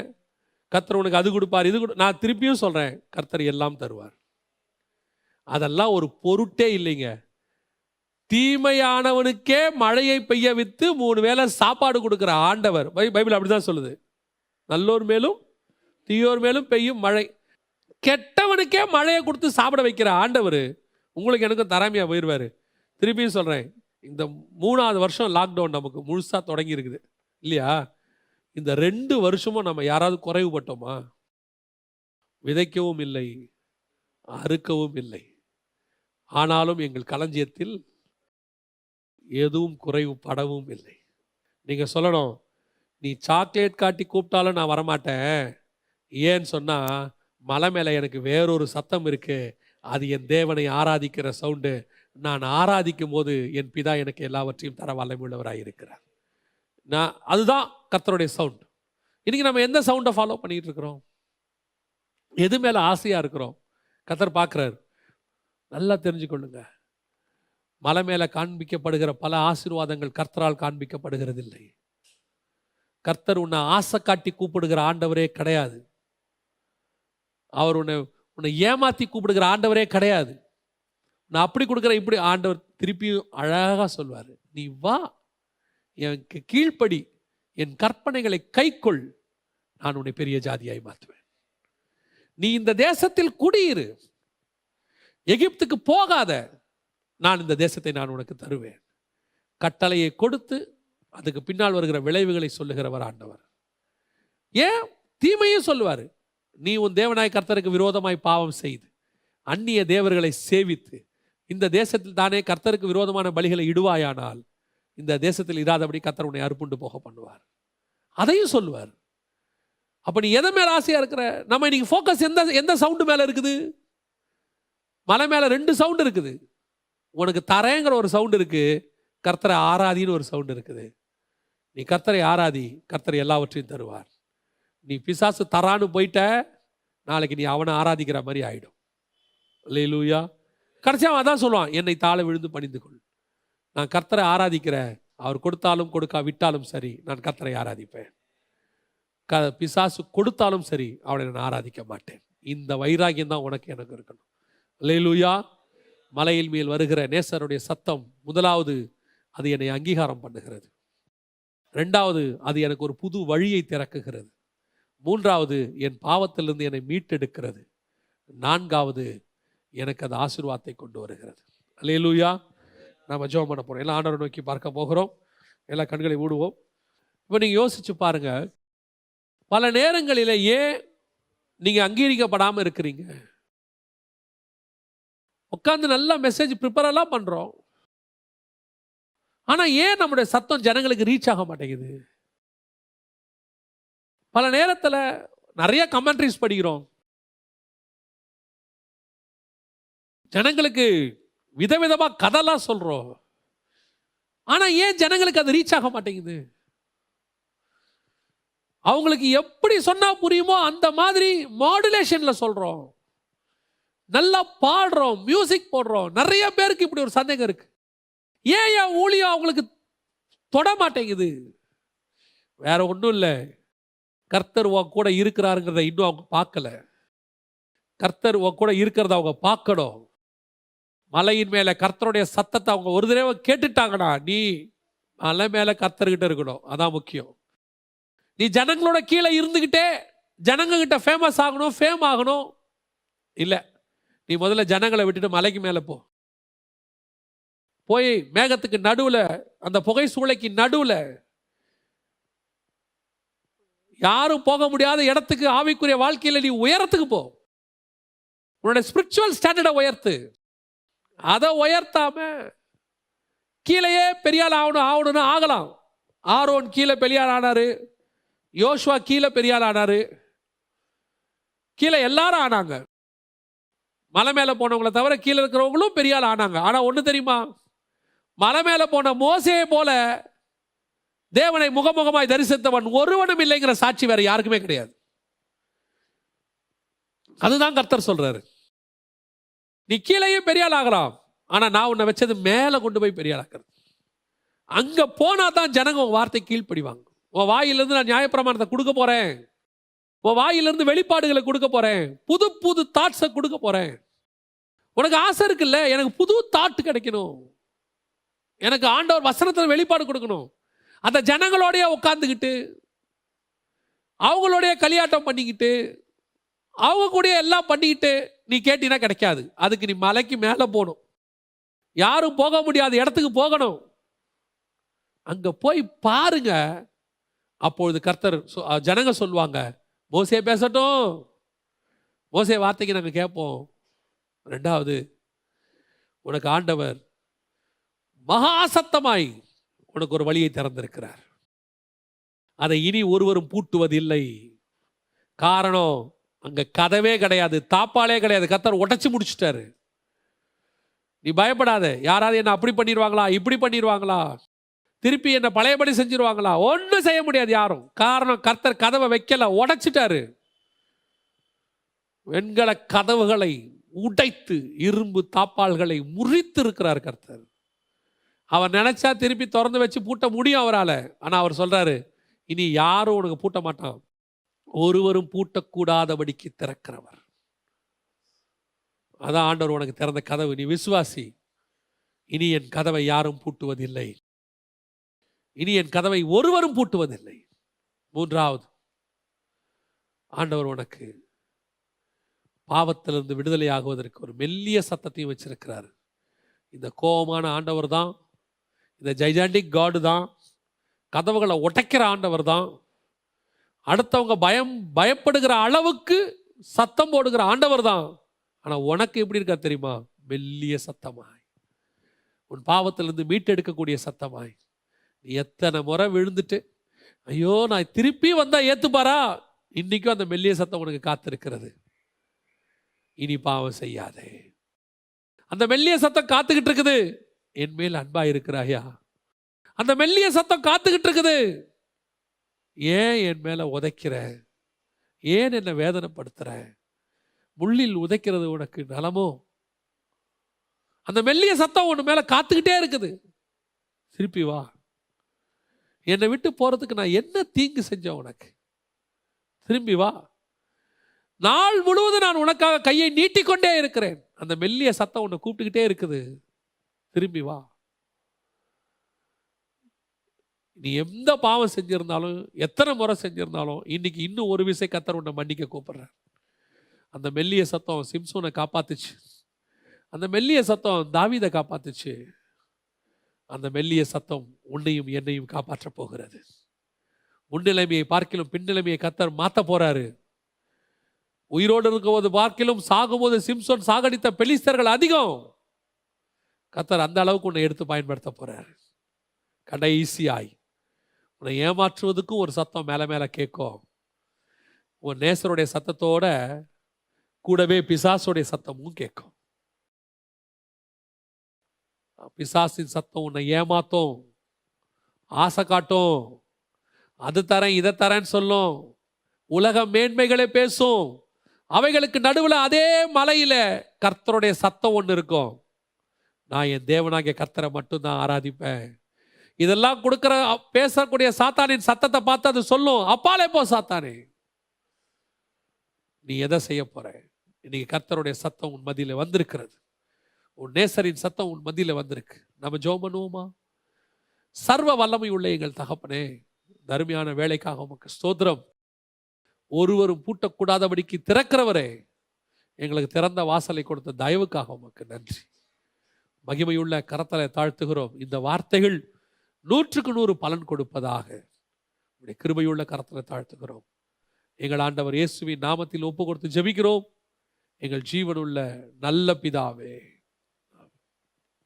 கர்த்தர் உனக்கு அது கொடுப்பார், இது நான் திருப்பியும் சொல்கிறேன், கர்த்தர் எல்லாம் தருவார். அதெல்லாம் ஒரு பொருட்டே இல்லைங்க. தீமையானவனுக்கே மழையை பெய்ய வித்து 3 வேளை சாப்பாடு கொடுக்குற ஆண்டவர். பைபிள் அப்படிதான் சொல்லுது. நல்லோர் மேலும் தீயோர் மேலும் பெய்யும் மழை. கெட்டவனுக்கே மழையை கொடுத்து சாப்பிட வைக்கிற ஆண்டவர் உங்களுக்கு எனக்கும் தராமையா போயிடுவார். திருப்பியும் சொல்கிறேன், இந்த 3வது வருஷம் லாக்டவுன் நமக்கு முழுசாக தொடங்கி இருக்குது இல்லையா? இந்த 2 வருஷமும் நம்ம யாராவது குறைவுபட்டோமா? விதைக்கவும் இல்லை, அறுக்கவும் இல்லை. ஆனாலும் எங்கள் களஞ்சியத்தில் எதுவும் குறைவுபடவும் இல்லை. நீங்கள் சொல்லணும், நீ சாக்லேட் காட்டி கூப்பிட்டாலும் நான் வரமாட்டேன். ஏன்னு சொன்னால் மலை மேலே எனக்கு வேறொரு சத்தம் இருக்கு, அது என் தேவனை ஆராதிக்கிற சவுண்டு. நான் ஆராதிக்கும் போது என் பிதா எனக்கு எல்லாவற்றையும் தர வல்லமையுள்ளவராக இருக்கிறார். அதுதான் கர்த்தருடைய சவுண்ட். இன்னைக்கு நம்ம எந்த சவுண்டை ஃபாலோ பண்ணிட்டு இருக்கிறோம்? எது மேலே ஆசையாக இருக்கிறோம்? கர்த்தர் பார்க்குறாரு. நல்லா தெரிஞ்சுக்கொள்ளுங்க, மலை மேலே காண்பிக்கப்படுகிற பல ஆசீர்வாதங்கள் கர்த்தரால் காண்பிக்கப்படுகிறது இல்லை. கர்த்தர் உன்னை ஆசை காட்டி கூப்பிடுகிற ஆண்டவரே கிடையாது. அவர் உன்னை ஏமாத்தி கூப்பிடுகிற ஆண்டவரே கிடையாது. நான் அப்படி கொடுக்குற இப்படி ஆண்டவர் திருப்பியும் அழகாக சொல்வார், நீ வா, எனக்கு கீழ்ப்படி, என் கற்பனைகளை கைக்கொள், நான் உன்னை பெரிய ஜாதியாய் மாற்றுவேன். நீ இந்த தேசத்தில் குடியிரு, எகிப்துக்கு போகாத, நான் இந்த தேசத்தை நான் உனக்கு தருவேன். கட்டளையை கொடுத்து அதுக்கு பின்னால் வருகிற விளைவுகளை சொல்லுகிறவர் ஆண்டவர். ஏன் தீமையும் சொல்லுவார். நீ உன் தேவனாய் கர்த்தருக்கு விரோதமாய் பாவம் செய்து அந்நிய தேவர்களை சேவித்து இந்த தேசத்தில் தானே கர்த்தருக்கு விரோதமான பலிகளை இடுவாயானால் இந்த தேசத்தில் இராதபடி கர்த்தர் உன்னை அறுப்புண்டு போக பண்ணுவார். அதையும் சொல்லுவார். அப்ப நீ எதை மேல ஆசையா இருக்கிற? நம்ம இன்னைக்கு ஃபோக்கஸ் எந்த சவுண்டு மேல இருக்குது? மலை மேல 2 சவுண்டு இருக்குது. உனக்கு தரேங்கிற ஒரு சவுண்டு இருக்கு, கர்த்தரை ஆராதின்னு ஒரு சவுண்டு இருக்குது. நீ கர்த்தரை ஆராதி, கர்த்தரை எல்லாவற்றையும் தருவார். நீ பிசாசு தரான்னு போயிட்ட, நாளைக்கு நீ அவனை ஆராதிக்கிற மாதிரி ஆயிடும். அல்லேலூயா. கடைசியா அவன் அதான் சொல்லுவான், என்னை தாழ விழுந்து பணிந்து கொள். நான் கர்த்தரை ஆராதிக்கிறேன், அவர் கொடுத்தாலும் கொடுக்கா விட்டாலும் சரி, நான் கர்த்தரை ஆராதிப்பேன். பிசாசு கொடுத்தாலும் சரி, அவனை நான் ஆராதிக்க மாட்டேன். இந்த வைராகியம் தான் உனக்கு எனக்கு இருக்கணும். அல்லேலூயா. மலையில் மேல் வருகிற நேசருடைய சத்தம், முதலாவது அது என்னை அங்கீகாரம் பண்ணுகிறது. 2வது அது எனக்கு ஒரு புது வழியை திறக்குகிறது. 3வது என் பாவத்திலிருந்து என்னை மீட்டெடுக்கிறது. 4வது எனக்கு அது ஆசீர்வாதத்தை கொண்டு வருகிறது. அல்லேலூயா. நம்ம ஜெபம் பண்ண போறோம். எல்லாம் ஆண்டவரை நோக்கி பார்க்க போகிறோம். எல்லா கண்களை மூடுவோம். இப்போ நீங்க யோசிச்சு பாருங்க, பல நேரங்களில் ஏன் நீங்க அங்கீகரிக்கப்படாமல் இருக்கிறீங்க? உட்காந்து நல்ல மெசேஜ் ப்ரிப்பேர் எல்லாம் பண்றோம், ஆனா ஏன் நம்முடைய சத்தம் ஜனங்களுக்கு ரீச் ஆக மாட்டேங்குது? பல நேரத்தில் நிறைய கமெண்ட்ரிஸ் படிக்கிறோம், ஜனங்களுக்கு விதவிதமா கதைலாம் சொல்றோம், ஆனா ஏன் ஜனங்களுக்கு அது ரீச் ஆக மாட்டேங்குது? அவங்களுக்கு எப்படி சொன்னா புரியுமோ அந்த மாதிரி மாடுலேஷன்ல சொல்றோம், நல்லா பாடுறோம், மியூசிக் போடுறோம். நிறைய பேருக்கு இப்படி ஒரு சந்தேகம் இருக்கு, ஏன் ஊழியம் அவங்களுக்கு தொட மாட்டேங்குது? வேற ஒன்றும் இல்லை, கர்த்தர் உன் கூட இருக்கிறாருங்கிறத இன்னும் அவங்க பார்க்கல. கர்த்தர் உன் கூட இருக்கிறத அவங்க பார்க்கணும். மலையின் மேல கர்த்தருடைய சத்தத்தை அவங்க ஒரு தடவை கேட்டுட்டாங்கடா, நீ மலை மேல கர்த்தர்கிட்ட இருக்கணும், அதான் முக்கியம். நீ ஜனங்களோட கீழே இருந்துகிட்டே ஜனங்க கிட்ட ஃபேமஸ் ஆகணும், ஃபேம் ஆகணும் இல்லை. நீ முதல்ல ஜனங்களை விட்டுட்டு மலைக்கு மேலே போய் மேகத்துக்கு நடுவில், அந்த புகை சூளைக்கு நடுவில் யாரும் போக முடியாத இடத்துக்கு ஆவிக்குரிய வாழ்க்கையில் நீ உயரத்துக்கு போ. உன்னோட ஸ்பிரிச்சுவல் ஸ்டாண்டர்டை உயர்த்து. அதை உயர்த்தாம கீழேயே பெரியாள் ஆகணும்னு ஆகலாம். ஆரோன் கீழே பெரியாள் ஆனாரு, யோசுவா கீழே பெரியாள் ஆனாரு, கீழே எல்லாரும் ஆனாங்க. மலை மேலே போனவங்களை தவிர கீழே இருக்கிறவங்களும் பெரியாள் ஆனாங்க. ஆனால் ஒன்று தெரியுமா, மலை மேலே போன மோசேயை போல தேவனை முகமுகமாய் தரிசித்தவன் ஒருவனும் இல்லைங்கிற சாட்சி வேற யாருக்குமே கிடையாது. அதுதான் கர்த்தர் சொல்றாரு. நீ கீழேயும் பெரியாள் ஆகலாம், ஆனா நான் உன்னை வச்சது மேல கொண்டு போய் பெரியாள் ஆக்குறது. அங்க போனா தான் ஜனங்க உன் வார்த்தை கீழ்ப்படிவாங்க. உன் வாயிலிருந்து நான் நியாயப்பிரமாணத்தை கொடுக்க போறேன், உன் வாயிலிருந்து வெளிப்பாடுகளை கொடுக்க போறேன், புது புது தாட்ஸை கொடுக்க போறேன். உனக்கு ஆசை இருக்குல்ல, எனக்கு புது தாட் கிடைக்கணும், எனக்கு ஆண்டவர் வசனத்தில் வெளிப்பாடு கொடுக்கணும். அந்த ஜனங்களோடைய உட்காந்துக்கிட்டு அவங்களுடைய களியாட்டம் பண்ணிக்கிட்டு அவங்க கூட எல்லாம் பண்ணிக்கிட்டு நீ கேட்டீங்கன்னா கிடைக்காது. அதுக்கு நீ மலைக்கு மேலே போகணும், யாரும் போக முடியாத இடத்துக்கு போகணும். அங்க போய் பாருங்க. அப்பொழுது கர்த்தர் ஜனங்க சொல்லுவாங்க, மோசே பேசட்டும், மோசே வார்த்தைக்கு நாங்கள் கேட்போம். ரெண்டாவது, உனக்கு ஆண்டவர் மகா சத்தமாய் உனக்கு ஒரு வழியை திறந்திருக்கிறார், அதை இனி ஒருவரும் பூட்டுவதில்லை. காரணம், அங்க கதவே கிடையாது, தாப்பாலே கிடையாது, கர்த்தர் உடைச்சு முடிச்சிட்டாரு. நீ பயப்படாத. யாராவது என்ன அப்படி பண்ணிடுவாங்களா, இப்படி பண்ணிடுவாங்களா, திருப்பி என்ன பழையபடி செஞ்சிருவாங்களா, ஒன்றும் செய்ய முடியாது யாரும். காரணம், கர்த்தர் கதவை வைக்கல, உடைச்சிட்டாரு. வெண்கல கதவுகளை உடைத்து இரும்பு தாப்பால்களை முறித்து இருக்கிறார் கர்த்தர். அவர் நினைச்சா திருப்பி திறந்து வச்சு பூட்ட முடியும் அவரால். ஆனால் அவர் சொல்றாரு, இனி யாரும் உனக்கு பூட்ட மாட்டான், ஒருவரும் பூட்டக்கூடாதபடிக்கு திறக்கிறவர். அதான் ஆண்டவர் உனக்கு திறந்த கதவு. நீ விசுவாசி. இனி என் கதவை யாரும் பூட்டுவதில்லை, இனி என் கதவை ஒருவரும் பூட்டுவதில்லை. மூன்றாவது, ஆண்டவர் உனக்கு பாவத்திலிருந்து விடுதலை ஆகுவதற்கு ஒரு மெல்லிய சத்தத்தையும் வச்சிருக்கிறார். இந்த கோபமான ஆண்டவர் தான், இந்த ஜைஜாண்டிக் காடு தான், கதவுகளை உடைக்கிற ஆண்டவர் தான், அடுத்தவங்க பயப்படுகிற அளவுக்கு சத்தம் போடுகிற ஆண்டவர் தான். ஆனால் உனக்கு எப்படி இருக்கா தெரியுமா, மெல்லிய சத்தமாய், உன் பாவத்திலிருந்து மீட்டெடுக்கக்கூடிய சத்தமாய். நீ எத்தனை முறை விழுந்துட்டு ஐயோ நான் திருப்பி வந்தா ஏத்துப்பாரா, இன்னைக்கும் அந்த மெல்லிய சத்தம் உனக்கு காத்திருக்கிறது. இனி பாவம் செய்யாதே. அந்த மெல்லிய சத்தம் காத்துக்கிட்டு இருக்குது, என் மேல் அன்பா இருக்கிறாயா. அந்த மெல்லிய சத்தம் காத்துக்கிட்டு இருக்குது, ஏன் என் மேல உதைக்கிற, ஏன் என்னை வேதனைப்படுத்துற, முள்ளில் உதைக்கிறது உனக்கு நலமோ. அந்த மெல்லிய சத்தம் உன் மேல காத்துக்கிட்டே இருக்குது. திருப்பி வா, என்னை விட்டு போறதுக்கு நான் என்ன தீங்கு செஞ்சேன் உனக்கு, திரும்பி வா. நாள் முழுவதும் நான் உனக்காக கையை நீட்டிக்கொண்டே இருக்கிறேன். அந்த மெல்லிய சத்தம் உன்னை கூப்பிட்டுக்கிட்டே இருக்குது, திரும்பி வா. நீ எந்த பாவம் செஞ்சிருந்தாலும், எத்தனை முறை செஞ்சிருந்தாலும், இன்னைக்கு இன்னும் ஒரு விசை கர்த்தர் உன்னை மன்னிக்க கூப்பிடுற. அந்த மெல்லிய சத்தம் சிம்சோனை காப்பாத்துச்சு, அந்த மெல்லிய சத்தம் தாவீதை காப்பாத்துச்சு, அந்த மெல்லிய சத்தம் உன்னையும் என்னையும் காப்பாற்ற போகிறது. முன்னிலைமையை பார்க்கிலும் பின்னிலைமையை கர்த்தர் மாற்ற போறாரு. உயிரோடு இருக்கும்போது பார்க்கிலும் சாகும்போது சிம்சோன் சாகடித்த பெலிஸ்தர்கள் அதிகம். கர்த்தர் அந்த அளவுக்கு உன்னை எடுத்து பயன்படுத்த போறாரு. கடைசியாய் உன்னை ஏமாற்றுவதுக்கும் ஒரு சத்தம் மேல மேல கேட்கும். உன் நேசருடைய சத்தத்தோட கூடவே பிசாசுடைய சத்தமும் கேட்கும். பிசாசின் சத்தம் உன்னை ஏமாத்தும், ஆசை காட்டும், அது தரேன் இதை தரேன்னு சொல்லும், உலக மேன்மைகளை பேசும். அவைகளுக்கு நடுவில் அதே மலையில கர்த்தருடைய சத்தம் ஒன்று இருக்கும். நான் என் தேவனாகிய கர்த்தரை மட்டும்தான் ஆராதிப்பேன். இதெல்லாம் கொடுக்கிற பேசக்கூடிய சாத்தானின் சத்தத்தை பார்த்து அது சொல்லும், அப்பாலே போ சாத்தானே, நீ எதை செய்ய போற. இன்னைக்கு கர்த்தருடைய சத்தம் உன் மத்தியில வந்திருக்கிறது, உன் நேசரின் சத்தம் உன் மத்தியில வந்திருக்கு. நம்ம ஜெபம் பண்ணுவோமா? சர்வ வல்லமை உள்ள எங்கள் தகப்பனே, தர்மியான வேலைக்காக உமக்கு ஸ்தோத்திரம். ஒருவரும் பூட்டக்கூடாதபடிக்கு திறக்கிறவரே, எங்களுக்கு திறந்த வாசலை கொடுத்த தயவுக்காக உமக்கு நன்றி. மகிமையுள்ள கரத்தலை தாழ்த்துகிறோம். இந்த வார்த்தைகள் 100க்கு 100 பலன் கொடுப்பதாக கிருபையுள்ள கரத்தலை தாழ்த்துகிறோம். எங்கள் ஆண்டவர் இயேசுவின் நாமத்தில் ஒப்பு கொடுத்து ஜெபிக்கிறோம் எங்கள் ஜீவனுள்ள நல்ல பிதாவே.